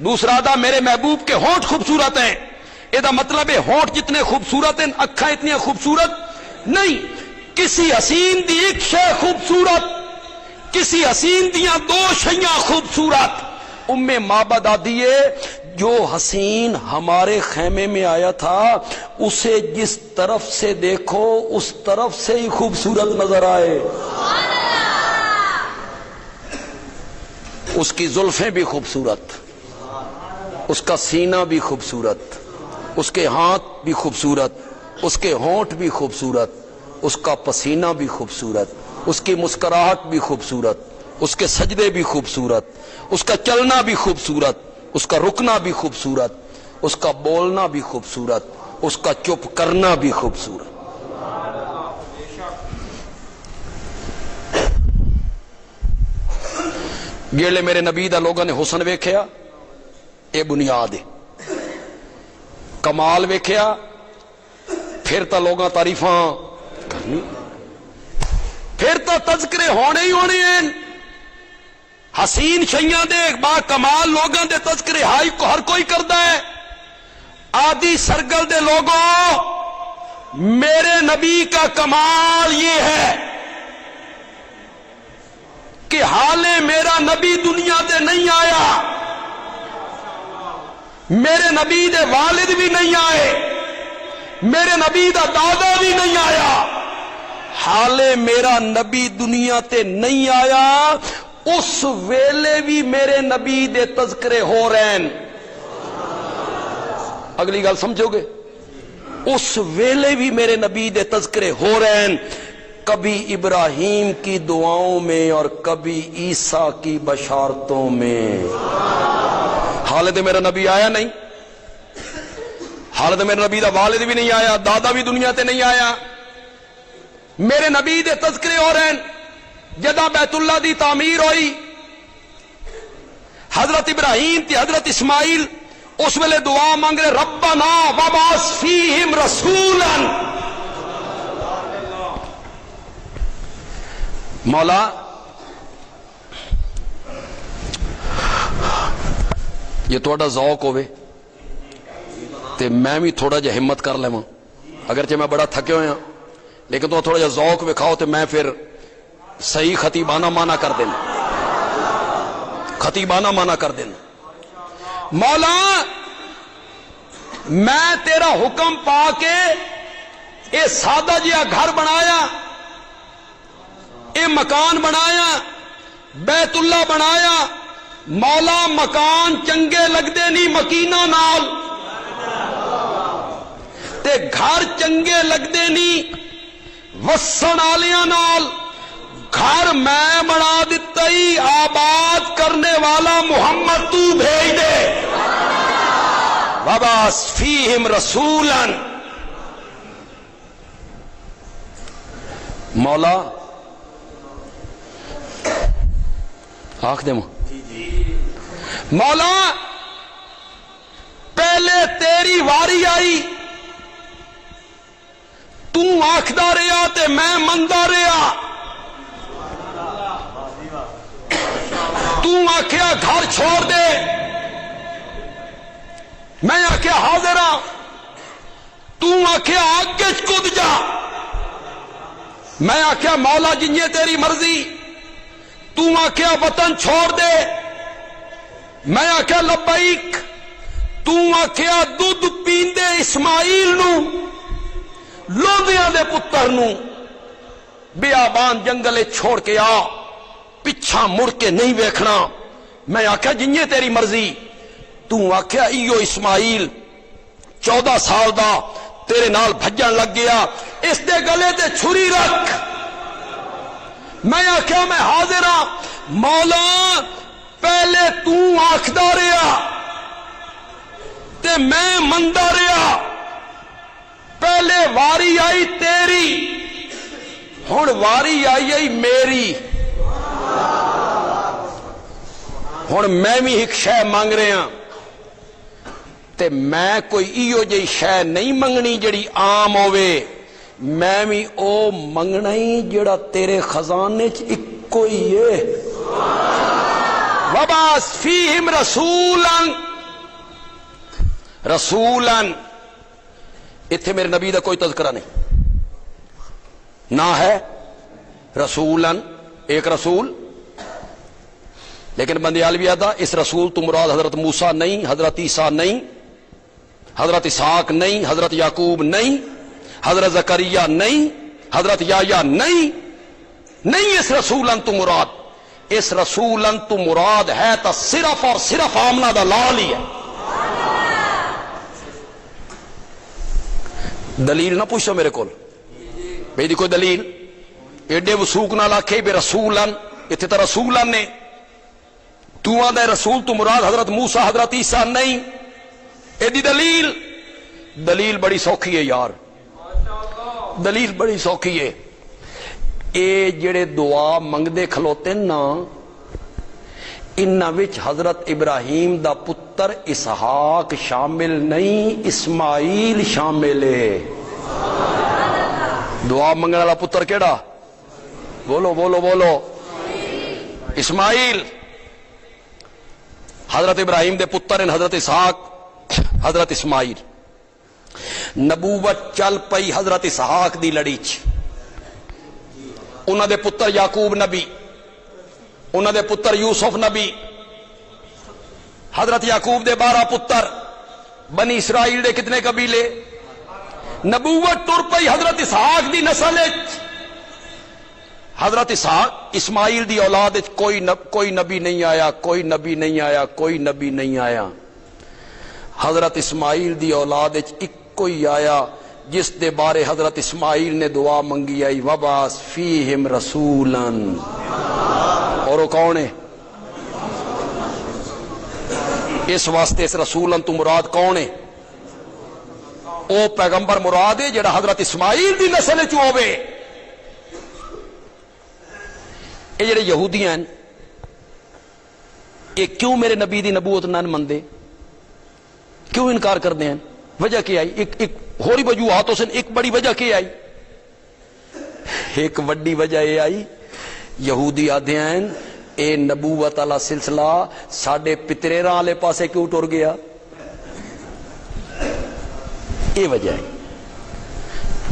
دوسرا دا میرے محبوب کے ہونٹ خوبصورت ہیں، یہ مطلب ہے ہونٹ جتنے خوبصورت ہیں اکھاں اتنی خوبصورت نہیں۔ کسی حسین دی ایک شے خوبصورت، کسی حسین دیاں دو شیاں خوبصورت۔ معبد آدھیے جو حسین ہمارے خیمے میں آیا تھا اسے جس طرف سے دیکھو اس طرف سے ہی خوبصورت نظر آئے۔ اس کی زلفیں بھی خوبصورت، اس کا سینہ بھی خوبصورت، اس کے ہاتھ بھی خوبصورت، اس کے ہونٹ بھی خوبصورت، اس کا پسینہ بھی خوبصورت، اس کی مسکراہٹ بھی خوبصورت، اس کے سجدے بھی خوبصورت، اس کا چلنا بھی خوبصورت، اس کا رکنا بھی خوبصورت، اس کا بولنا بھی خوبصورت، اس کا چپ کرنا بھی خوبصورت۔ جیلے میرے نبی دا لوگوں نے حسن ویکھیا، اے بنیاد ہے، کمال ویکھیا، پھر تا لوگاں تعریفاں کرنی، پھر تا تذکرے ہونے ہی ہونے ہیں۔ حسین شیاں دے با کمال لوگاں دے تذکرے ہائی کو ہر کوئی کردا ہے۔ آدھی سرگل دے لوگوں میرے نبی کا کمال یہ ہے کہ حالے میرا نبی دنیا دے نہیں آیا، میرے نبی دے والد بھی نہیں آئے، میرے نبی دا دادا بھی نہیں آیا، حالے میرا نبی دنیا تے نہیں آیا اس ویلے بھی میرے نبی دے تذکرے ہو رہے ہیں۔ اگلی گل سمجھو گے، اس ویلے بھی میرے نبی دے تذکرے ہو رہے ہیں، کبھی ابراہیم کی دعاؤں میں اور کبھی عیسیٰ کی بشارتوں میں۔ حالت میرا نبی آیا نہیں، حالت میرے نبی دا والد بھی نہیں آیا، دادا بھی دنیا تے نہیں آیا، میرے نبی دے تذکرے ہو رہے ہیں۔ جدہ بیت اللہ دی تعمیر ہوئی، حضرت ابراہیم تے حضرت اسماعیل اس ویلے دعا مانگ رہے، ربنا وبعث فیہم رسولا، مولا یہ تھوڑا ذوق ہوئے تے میں بھی تھوڑا جا ہمت کر لے، اگرچہ میں بڑا تھکے ہوئے ہاں لیکن تو تھوڑا جا ذوق وکھاؤ تے میں پھر صحیح خطیبانہ مانا کر دینا، خطیبانہ مانا کر دینا۔ مولا میں تیرا حکم پا کے اے سادہ جہا گھر بنایا، اے مکان بنایا، بیت اللہ بنایا، مولا مکان چنگے لگدے نہیں مکینہ نال، تے گھر چنگے لگدے نہیں وسن آلیاں نال، گھر میں بنا دیتا ہی، آباد کرنے والا محمد تو بھیج دے۔ وبعث فیہم رسولا، مولا آخ دے مولا پہلے تیری واری آئی، تو آخدا رہا تے میں مندا رہا، آخیا گھر چھوڑ دے، میں آخیا حاضر ہاں، آخیا آگ کود جا، میں آخیا مولا جنجے تیری مرضی، آخیا وطن چھوڑ دے، میں آخیا لبیک، آخیا دودھ پیندے اسماعیل نو لودیاں دے پتر نو بیابان جنگل چھوڑ کے آ، پچھا مڑ کے نہیں ویکھنا، میں آخیا جنجے تیری مرضی، آخیا ایو اسماعیل 14 سال دا تیرے نال بھجن لگ گیا، اس دے گلے تے چھری رکھ، میں آخیا میں حاضر ہاں، مولا پہلے آکھدا رہا تے میں مندا رہا، پہلے واری آئی تیری، ہن واری آئی میری، ہن میں بھی ایک شے مانگ رہا، تے میں کوئی ایو جی شے نہیں منگنی جڑی عام ہوئے، میں بھی او منگنا ہی جڑا تیرے خزانے چ اکو ہی ہے۔ وَبَعَثْ فِيهِمْ رَسُولًا، اتھے میرے نبی دا کوئی تذکرہ نہیں، نہ ہے رسولن ایک رسول، لیکن بندیال بھی آتا اس رسول تو مراد حضرت موسیٰ نہیں، حضرت عیسیٰ نہیں، حضرت اسحاق نہیں، حضرت یعقوب نہیں، حضرت زکریا نہیں، حضرت یحییٰ نہیں اس رسولن تو مراد، اس رسولن تو مراد ہے تو صرف اور صرف آمنہ دا لال ہی ہے۔ دلیل نہ پوچھو میرے کول، بھئی دی کوئی دلیل ایڈے وسوق نہ لاکھے بے رسولن، اتھے تا رسولن نے، تو آدھے رسول تو مراد حضرت موسیٰ حضرت عیسیٰ نہیں، ایڈی دلیل بڑی سوکھی ہے یار، دلیل بڑی سوکھی ہے، اے جڑے دعا منگدے کھلوتے نا، انہاں وچ حضرت ابراہیم دا پتر اسحاق شامل نہیں، اسماعیل شامل ہے۔ دعا منگنے والا پتر کیڑا؟ بولو بولو بولو، اسماعیل۔ حضرت ابراہیم دے پتر ہیں حضرت اسحاق، حضرت اسماعیل۔ نبوت چل پئی حضرت اسحاق دی لڑی چ، انہاں دے پتر یعقوب نبی، انہاں دے پتر یوسف نبی، حضرت یعقوب دے 12 پتر، بنی اسرائیل دے کتنے قبیلے، نبوت ٹر پئی حضرت اسحاق دی نسل وچ، حضرت اسحاق اسماعیل دی اولاد وچ کوئی نبی نہیں آیا، کوئی نبی نہیں آیا، کوئی نبی نہیں آیا، حضرت اسماعیل دی اولاد وچ ایک کوئی آیا جس دے بارے حضرت اسماعیل نے دعا منگی آئی، وَبَعَثْ فِيهِمْ رَسُولًا، اور وہ کون ہے؟ اس واسطے اس رسولن تو مراد کون ہے؟ او پیغمبر مراد ہے جڑا حضرت اسماعیل دی نسل وچ ہوے۔ اے جڑے یہودی ہیں اے کیوں میرے نبی دی نبوت نہ مندے، کیوں انکار کردے ہیں؟ وجہ کیا آئی؟ ایک ہوری وجوہاتوں سے ایک بڑی وجہ کیا آئی؟ ایک بڑی وجہ یہ آئی یہودی آدھے ہیں اے نبوت والا سلسلہ ساڈے پتریراں والے پاسے کیوں ٹر گیا، یہ وجہ ہے۔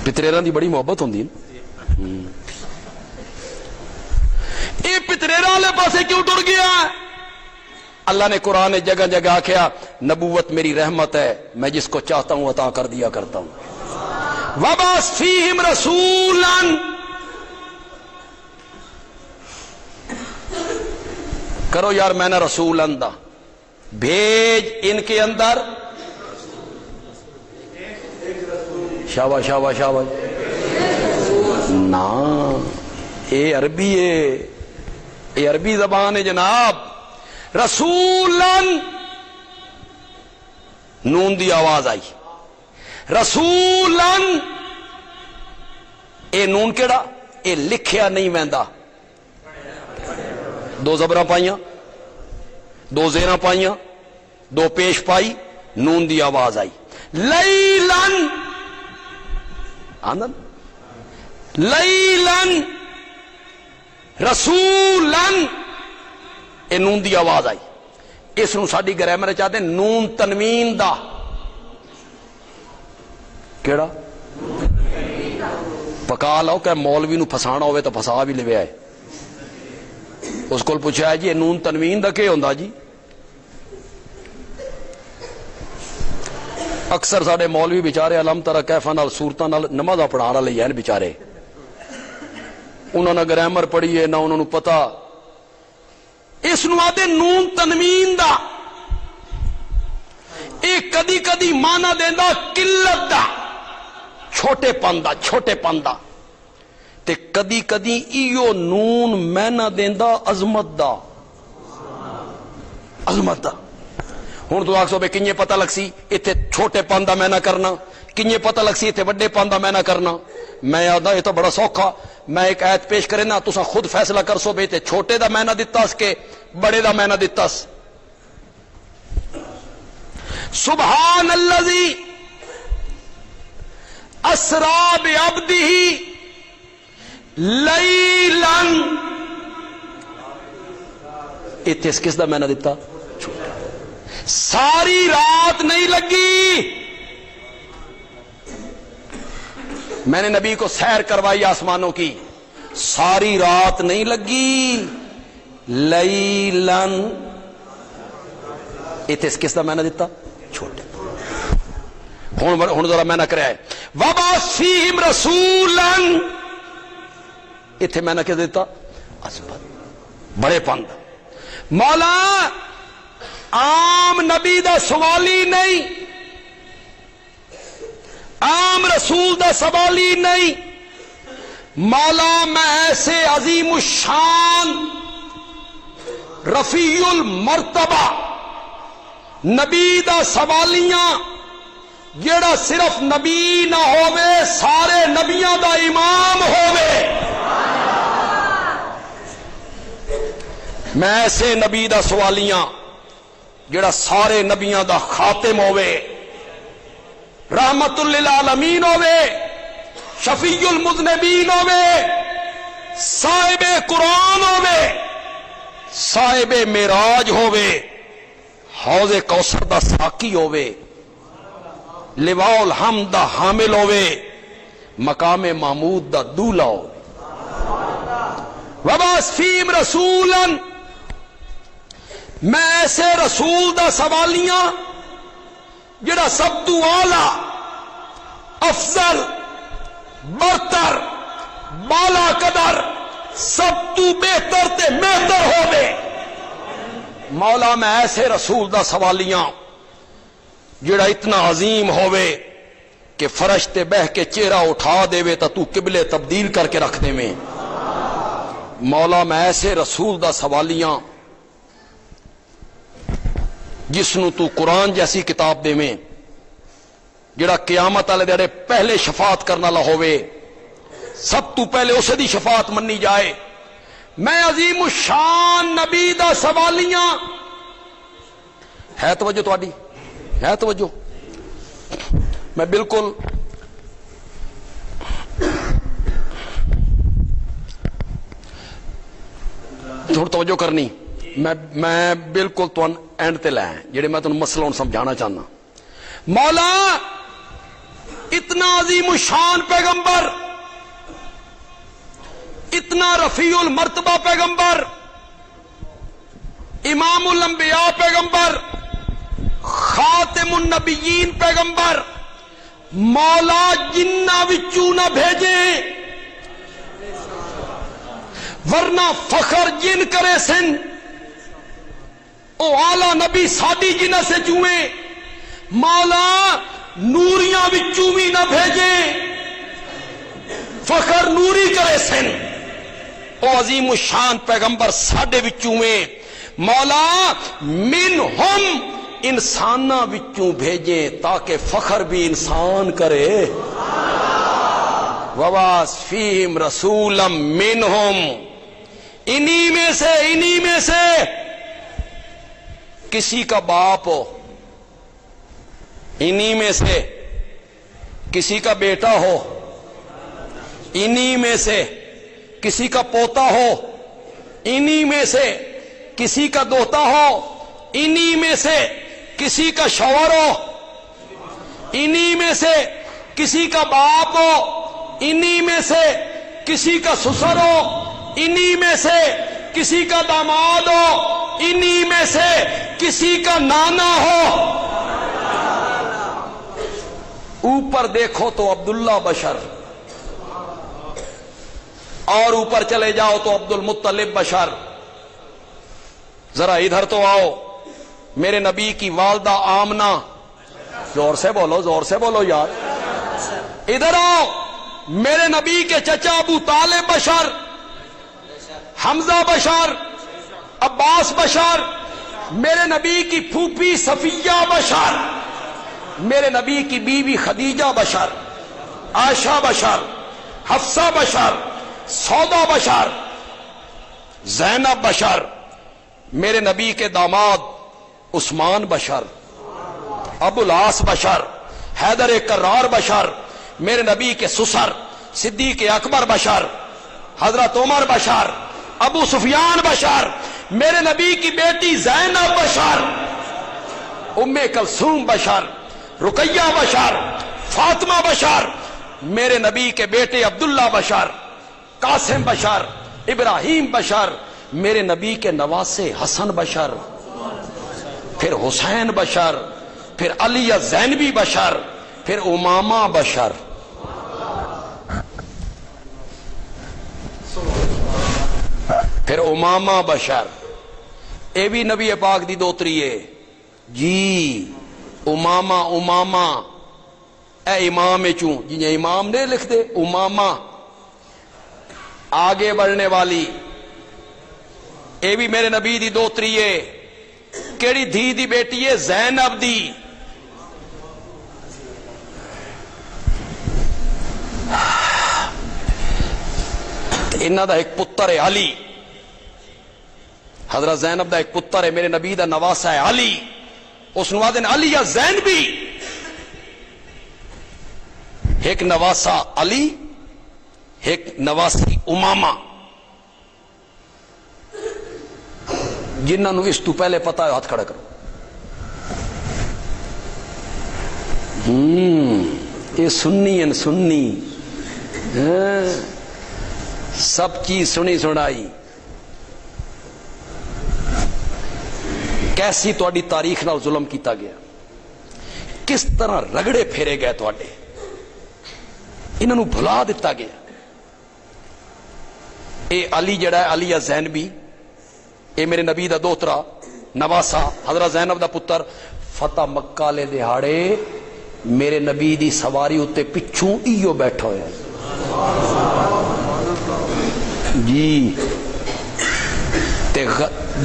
پتریراں دی بڑی محبت ہوندی ہے، یہ پتریراں والے پاسے کیوں ٹر گیا؟ اللہ نے قرآن جگہ جگہ آکھیا نبوت میری رحمت ہے، میں جس کو چاہتا ہوں عطا کر دیا کرتا ہوں۔ وَبَعَثْ فِيهِمْ رَسُولًا، کرو یار میں نے رسول اندہ بھیج ان کے اندر، شاباش شاباش شاباش، نا اے عربی ہے، اے عربی زبان ہے جناب۔ رسولن نون دی آواز آئی، رسولن اے نون کیڑا؟ اے لکھیا نہیں ویندا، دو زبراں پائیاں، دو زیراں پائیاں، دو پیش پائی، نون دی آواز آئی۔ لیلن آنن لیلن رسولن، یہ نون دی آواز آئی. اس نو ساڈی گرامر چاہتے نون تنوین دا. کیڑا پکا لو کہ مولوی نو پھسانا ہوئے تو پھسا بھی لے آئے. اس کو پوچھا ہے جی یہ نون تنوین دا کیا ہوندا جی؟ اکثر ساڈے مولوی بیچارے علم ترا کیفاں نال صورتاں نال نمازاں پڑھاون والے ہیں بیچارے. انہوں نے گرامر پڑھی ہے نہ انہوں نے پتا. اس نو آدے نون تنوین دا. اے کدی کدی مانا دیندا قلت دا، چھوٹے پن دا، چھوٹے پن دا. تے کدی کدی ایو نون مانا دیندا عظمت دا، عظمت دا. ہوں تو آخو بے کنجے پتہ لگ سی اتنے چھوٹے پن دا مینا کرنا، کنجے پتہ لگ سی اتنے وڈے پن دا مینا کرنا. میں آدھا یہ تو بڑا سوکھا. میں ایک آیت پیش کرے نا تساں خود فیصلہ کر سو بے تے چھوٹے دا مینا دتا اس کے بڑے دا مینا دتا اس. سبحان الذی اسرا بعبدہ لیلا. اتنے اس کس دا مینا دتا؟ ساری رات نہیں لگی. میں نے نبی کو سیر کروائی آسمانوں کی، ساری رات نہیں لگی. لیلن اتنے اس کس دا میں نے دیتا؟ چھوٹے. ہوں ذرا میں نہ کرا ہے وَبَعَثْ فِيهِمْ رَسُولًا. اتنے میں نے کیا دیتا؟ بڑے پند. مولا عام نبی دا سوالی نہیں، عام رسول دا سوالی نہیں. مولا میں ایسے عظیم الشان رفیع المرتبہ نبی دا سوالیاں جیڑا صرف نبی نہ ہووے سارے نبیاں دا امام ہووے. میں ایسے نبی دا سوالیاں جڑا سارے نبیاں دا خاتم ہوئے، رحمت للعالمین ہوئے، شفیع المذنبین ہوئے، صاحب قرآن ہوئے، صاحب معراج ہوئے، حوض کوثر دا ساقی ہوئے، لواء الحمد دا حامل ہوئے، مقام محمود دا دولا ہوئے. وَبَعَثْ فِيهِمْ رَسُولًا. میں ایسے رسول دا سوالیاں جڑا سب تو اعلی افضل برتر بالا قدر سب تو بہتر تے بہتر ہوے. مولا میں ایسے رسول دا سوالیاں جڑا اتنا عظیم ہوے کہ فرش تے بہ کے چہرہ اٹھا دے وے تا تو قبلے تبدیل کر کے رکھ دے میں. مولا میں ایسے رسول دا سوالیاں جس نو تو قرآن جیسی کتاب دے میں جڑا قیامت والے دیڑے پہلے شفاعت کرنا لا ہوئے، سب تو پہلے اسے دی شفاعت منی جائے. میں عظیم الشان نبی دا سوالیاں. ہے توجہ تواڈی؟ ہے توجہ؟ میں بالکل تھوڑا توجہ کرنی. میں بالکل تون اینڈ تے لے جڑے میں تمہیں مسئلہ سمجھانا چاہنا. مولا اتنا عظیم الشان پیغمبر، اتنا رفیع المرتبہ پیغمبر، امام الانبیاء پیغمبر، خاتم النبیین پیغمبر، مولا جنہ وچوں نہ بھیجے ورنہ فخر جن کرے سن او آلہ نبی ساڈی جنہ سے جوئیں. مولا نوریاں وچوں بھی نہ بھیجے فخر نوری کرے سن او عظیم الشان پیغمبر ساڈے وچوں میں. مولا منہم انساناں وچوں بھیجے تاکہ فخر بھی انسان کرے. وَبَعَثْ فِيهِمْ رَسُولًا مِّنْهُمْ. انہی میں سے کسی کا باپ ہو، انہی میں سے کسی کا بیٹا ہو، انہی میں سے کسی کا پوتا ہو، انہی میں سے کسی کا دوتا ہو، انہی میں سے کسی کا شوہر ہو، انہی میں سے کسی کا باپ ہو، انہی میں سے کسی کا سسر ہو، انہی میں سے کسی کا داماد ہو، انہی میں سے کسی کا نانا ہو۔ اوپر دیکھو تو عبداللہ بشر، اور اوپر چلے جاؤ تو عبد المطلب بشر۔ ذرا ادھر تو آؤ، میرے نبی کی والدہ آمنہ، زور سے بولو، زور سے بولو یار، ادھر آؤ، میرے نبی کے چچا ابو طالب بشر، حمزہ بشر، عباس بشر، میرے نبی کی پھوپھی صفیہ بشر، میرے نبی کی بیوی خدیجہ بشر، عائشہ بشر، حفصہ بشر، سودا بشر، زینب بشر، میرے نبی کے داماد عثمان بشر، ابو العاص بشر، حیدر کرار بشر، میرے نبی کے سسر صدیق اکبر بشر، حضرت عمر بشر، ابو سفیان بشر، میرے نبی کی بیٹی زینب بشر، ام کلثوم بشر، رقیہ بشر، فاطمہ بشر، میرے نبی کے بیٹے عبداللہ بشر، قاسم بشر، ابراہیم بشر، میرے نبی کے نواسے حسن بشر، پھر حسین بشر، پھر علی زینبی بشر، پھر امامہ بشر۔ پھر امامہ بشر، اے بھی نبی پاک دی دوتری ہے جی، امامہ امامہ، اے امام چوں جنہیں امام نے لکھ دے، امامہ آگے بڑھنے والی، اے بھی میرے نبی دی دوتری ہے، کیڑی دھی دی بیٹی ہے؟ زینب دی۔ انہاں دا ایک پتر ہے علی، حضرت زینب دا ایک پتر ہے، میرے نبی دا نواسا ہے علی، اس نوادن علی یا زینبی، ایک نواسا علی، ایک نواسی امامہ، جنہوں اس تو پہلے پتا ہے ہاتھ کھڑا کرو۔ یہ سنی ہیں، سنی سب چیز سنی سنائی، کیسی تہاڈی تاریخ نال ظلم کیتا گیا، کس طرح رگڑے پھیرے گئے تہاڈے، انہاں نوں بھلا دتا گیا۔ اے علی جڑا ہے علی زینبی، اے میرے نبی دا دوترا نواسا حضرت زینب دا پتر، فتح مکہ لے دہاڑے میرے نبی دی سواری اتے پچھوں ایو بیٹھا ہویا جی، تے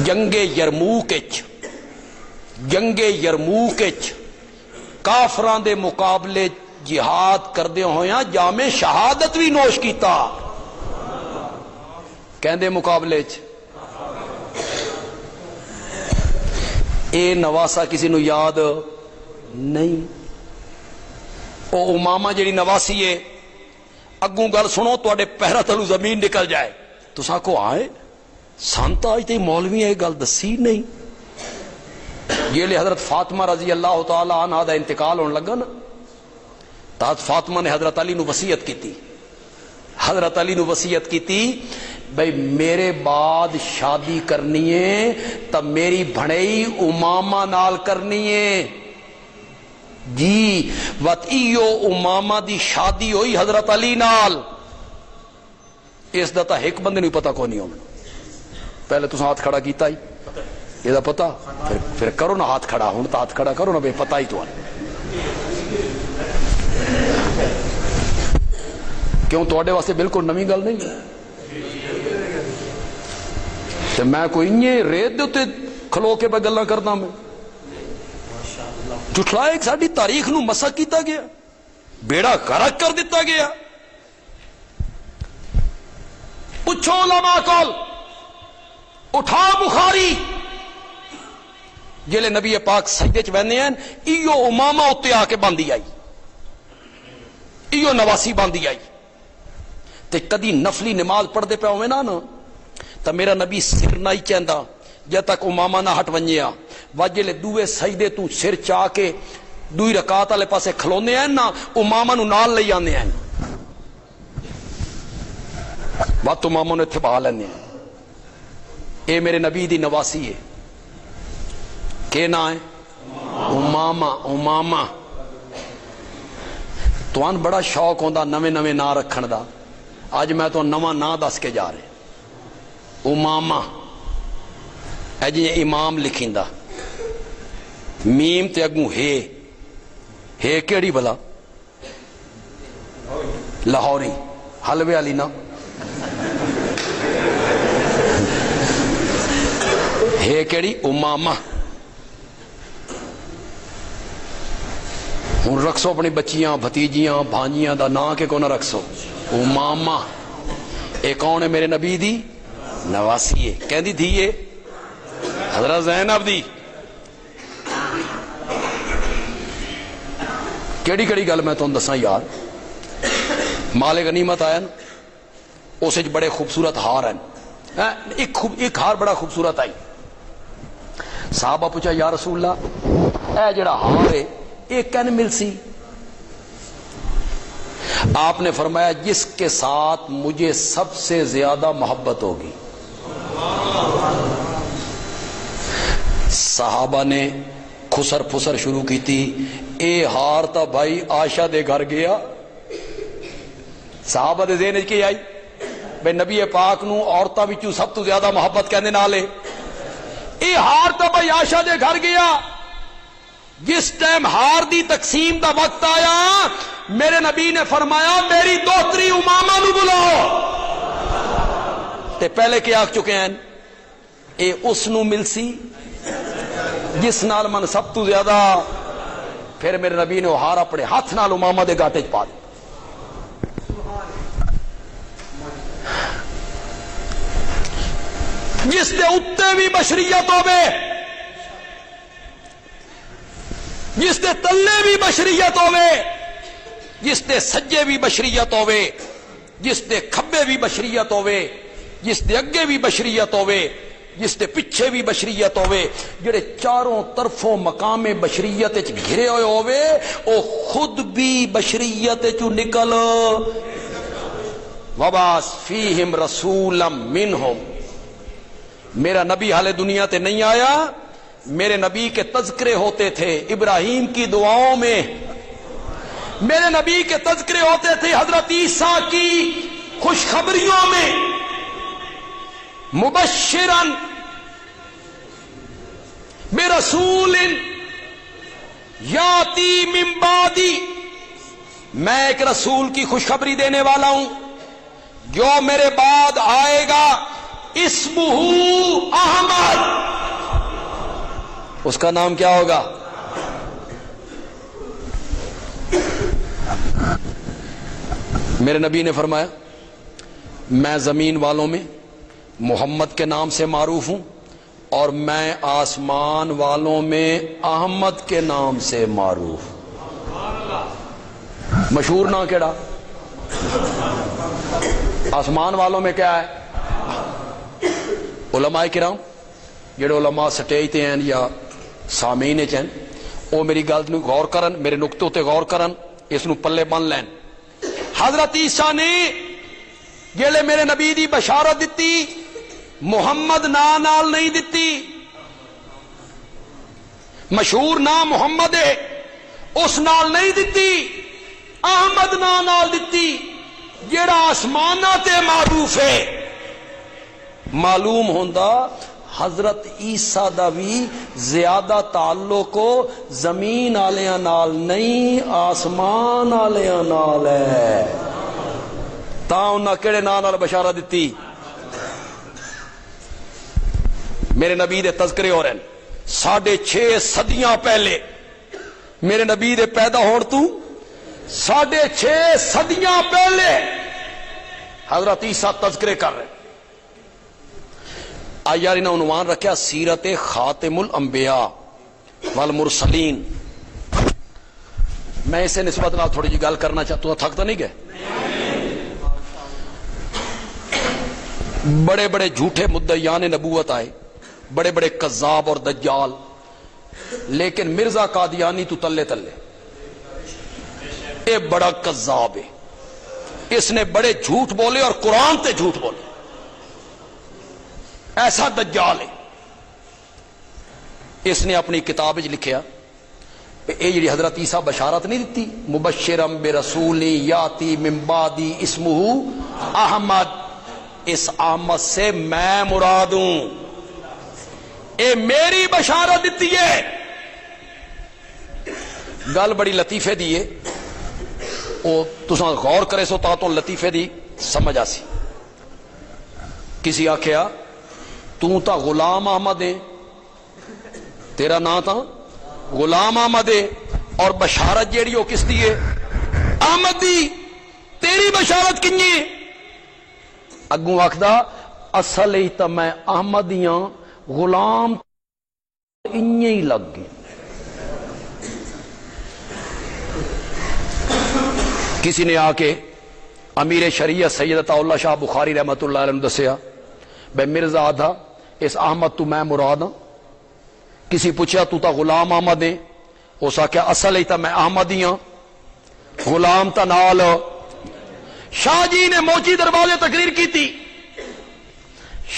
جنگ یرموک وچ، جنگ یرموک وچ کافراں دے مقابلے جہاد کردے ہویاں جام شہادت بھی نوش کیتا، کہندے مقابلے چ۔ اے نواسا کسی نو یاد نہیں، او امامہ جڑی نواسی ہے، اگوں گل سنو تواڈے پیراں تلوں زمین نکل جائے، تساں کو آئے سانتا اج تے مولوی یہ گل دسی نہیں۔ جیلے حضرت فاطمہ رضی اللہ تعالی عنہا دا انتقال ہون لگا نا، حضرت فاطمہ نے حضرت علی نو وصیت کیتی، حضرت علی نو وصیت کیتی بھئی میرے بعد شادی کرنی ہے تب میری بھڑئی امامہ نال کرنی ہے جی، وقت ایو امامہ دی شادی ہوئی حضرت علی نال، اس دا تا ایک بندے نہیں پتا کون نہیں ہونا، پہلے تو ہاتھ کھڑا کیتا ہی یہ دا پتا، پھر کرو نا ہاتھ کھڑا، ہوں تو ہاتھ کھڑا کرو نا بے پتا ہی تو آنے، کیوں تواڈے واسطے بالکل نویں گل نہیں ہے، تے میں کوئی انجے ریت دے تے کھلو کے پہ گلاں کردا میں، جھٹلائے ایک ساڈی تاریخ نو مسخ کیتا گیا، بیڑا غرق کر دیتا گیا۔ پوچھو علماء کول، اٹھا بخاری، جلے نبی پاک سجدے چ ویندے ہیں، ایو امامہ اتے آ کے باندھی آئی، ایو نواسی باندھی آئی، تے کدی نفلی نماز پڑھ دے پہ ہوئے نا تو میرا نبی سر نہ ہی چاہندا، جب تک امامہ نہ ہٹ ونجیا وجلے دوے سجدے تو سر چاہ کے دوئی رکعت والے پاسے کھلونے ہیں نا امامہ نو نال لے آنے ہیں وقت امامہ نے اتباع لینے ہیں. اے میرے نبی دی نواسی ہے کہ نہ ہے امامہ. امامہ تو ان بڑا شوق ہوندا نویں نویں نا رکھن دا. اج میں تو نواں نا دس کے جا رہے امامہ. اے جی امام لکھیندا میم تے اگوں ہے کیڑی بلا لاہوری حلوے والی نا ہے کیڑی امامہ. ہوں رکھسو اپنی بچیاں بھتیجیاں بھانجیاں دا نا کے کو نہ رکھسو امامہ. اے کون ہے؟ میرے نبی دی نواسی ہے. کہندی دھیے حضرت زینب دی. کیڑی کیڑی گل میں تمہیں دساں یار. مال غنیمت آیا نا اس بڑے خوبصورت ہار ہیں. ایک ہار بڑا خوبصورت آئی. صحابہ پوچھا یا رسول اللہ اے جڑا ہار ہے ایک کن مل سی؟ آپ نے فرمایا جس کے ساتھ مجھے سب سے زیادہ محبت ہوگی. صحابہ نے خسر پھسر شروع کی تھی. اے ہار تا بھائی عائشہ دے گھر گیا. صحابہ دے ذہن کی آئی بے نبی پاک نو عورتاں وچوں سب تو زیادہ محبت کہندے نالے اے ہار تا بھائی عائشہ دے گھر گیا. جس ٹائم ہار دی تقسیم دا وقت آیا میرے نبی نے فرمایا میری دوتری امامہ نو بلاؤ. تے پہلے کیا آکھ چکے ہیں اے اس نو ملسی جس نال من سب تو زیادہ. پھر میرے نبی نے ہار اپنے ہاتھ نال امامہ دے گاٹے چ پا دیا. جس دے اتے بھی بشریت ہوے جس دے تلے بھی بشریت ہوے جس دے سجے بھی بشریت ہوے جس دے کھبے بھی بشریت ہوے جس دے اگے بھی بشریت ہوے جس دے پیچھے بھی بشریت ہوے جڑے چاروں طرفوں مقام بشریت وچ گھرے ہوئے ہوے او خود بھی بشریت چوں نکل. وبعث فیہم رسولا منہم. میرا نبی حال دنیا تے نہیں آیا. میرے نبی کے تذکرے ہوتے تھے ابراہیم کی دعاؤں میں. میرے نبی کے تذکرے ہوتے تھے حضرت عیسیٰ کی خوشخبریوں میں. مبشرن برسول یاتی من بعدی. میں ایک رسول کی خوشخبری دینے والا ہوں جو میرے بعد آئے گا. اسمہ احمد. اس کا نام کیا ہوگا؟ میرے نبی نے فرمایا میں زمین والوں میں محمد کے نام سے معروف ہوں اور میں آسمان والوں میں احمد کے نام سے معروف. مشہور نام کیڑا؟ آسمان والوں میں کیا ہے؟ علماء کرام جڑے علماء سٹیج تے ہیں یا سامعین چن او میری گل نو غور کرن, میرے نقطے تے غور کرن, اس نو پلے بن لین. حضرت عیسیٰ نے جڑے میرے نبی دی بشارت دتی محمد نام نال نہیں دتی. مشہور نام محمد ہے اس نال نہیں دتی, احمد نام نال دتی جڑا آسماناں تے معروف ہے. معلوم ہوندا حضرت عیسیٰ دا بھی زیادہ تعلق زمین آلیاں نال نہیں آسمان آلیاں نال ہے. تا انہاں کیڑے نام نال بشارت دتی؟ میرے نبی دے تذکرے ہو رہے ہیں 6.5 صدیاں پہلے. میرے نبی دے پیدا ہون تو 6.5 صدیاں پہلے حضرت عیسیٰ تذکرے کر رہے ہیں. آیار انہوں عنوان رکھا سیرت خاتم الانبیاء والمرسلین. میں اسے نسبت نال تھوڑی جی گل کرنا چاہتا ہوں. تھک تو نہیں گئے؟ بڑے بڑے جھوٹے مدعیان نبوت آئے بڑے بڑے کذاب اور دجال، لیکن مرزا قادیانی تو تلے تلے، یہ بڑا کذاب ہے، اس نے بڑے جھوٹ بولے اور قرآن تے جھوٹ بولے، ایسا دجال ہے۔ اس نے اپنی کتاب لکھیا یہ جڑی حضرت عیسیٰ بشارت نہیں دیتی، مبشرم برسول یاتی من بعدی اسمہ احمد، اس احمد سے میں مراد ہوں، اے میری بشارت دیتی ہے۔ گل بڑی لطیفے دی ہے، او تساں غور کرے سو تا تو لطیفے دی سمجھ آسی۔ کسی آکھیا تو تا غلام احمد ہے، تیرا نام تھا غلام احمد ہے، اور بشارت جیڑی ہو کس دی ہے؟ احمد دی، تیری بشارت کنی ہے؟ اگوں آکھدا اصل ہی تا میں احمدیاں، غلام انہیں ہی لگ گئے۔ کسی نے آ کے امیر شریعت سید عطا اللہ شاہ بخاری رحمت اللہ علیہ نے دسیا بے مرزا آدھا اس احمد تو میں مراد ہوں۔ کسی پوچھا تو تا غلام احمد ہے، اس آکھیا اصل ہی تا میں احمد ہی ہوں، غلام تا نال۔ شاہ جی نے موچی دروازے تقریر کی تھی،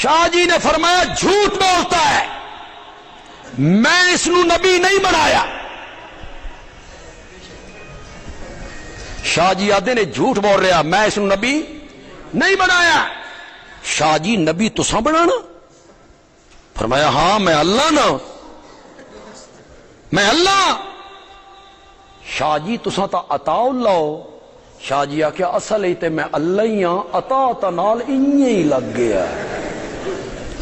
شاہ جی نے فرمایا جھوٹ بولتا ہے، میں اس نو نبی نہیں بنایا۔ شاہ جی آدھے نے جھوٹ بول رہا، میں اس نو نبی نہیں بنایا۔ شاہ جی نبی تساں بنانا؟ فرمایا ہاں میں اللہ نا، میں اللہ۔ شاہ جی تساں تا عطا اللہ ہو۔ شاہ جی آکھیا اصل ہی تے میں اللہ ہی ہاں، عطا تا نال انہیں ہی لگ گیا،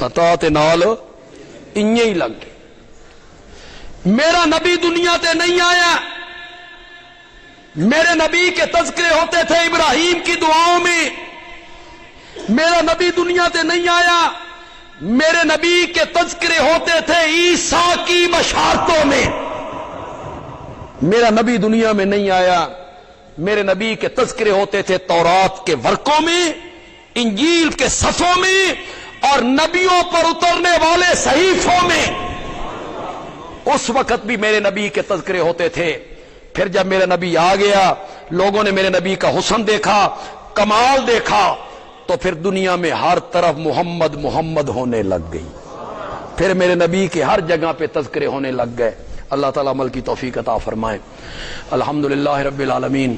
عطا تے نال انہیں ہی لگ گیا۔ میرا نبی دنیا تے نہیں آیا، میرے نبی کے تذکرے ہوتے تھے ابراہیم کی دعاؤں میں، میرا نبی دنیا تے نہیں آیا، میرے نبی کے تذکرے ہوتے تھے عیسیٰ کی بشارتوں میں۔ میرا نبی دنیا میں نہیں آیا، میرے نبی کے تذکرے ہوتے تھے تورات کے ورقوں میں، انجیل کے صفوں میں، اور نبیوں پر اترنے والے صحیفوں میں۔ اس وقت بھی میرے نبی کے تذکرے ہوتے تھے۔ پھر جب میرا نبی آ گیا، لوگوں نے میرے نبی کا حسن دیکھا، کمال دیکھا، تو پھر دنیا میں ہر طرف محمد محمد ہونے لگ گئی، پھر میرے نبی کے ہر جگہ پہ تذکرے ہونے لگ گئے۔ اللہ تعالیٰ عمل کی توفیق عطا فرمائے۔ الحمدللہ رب العالمین۔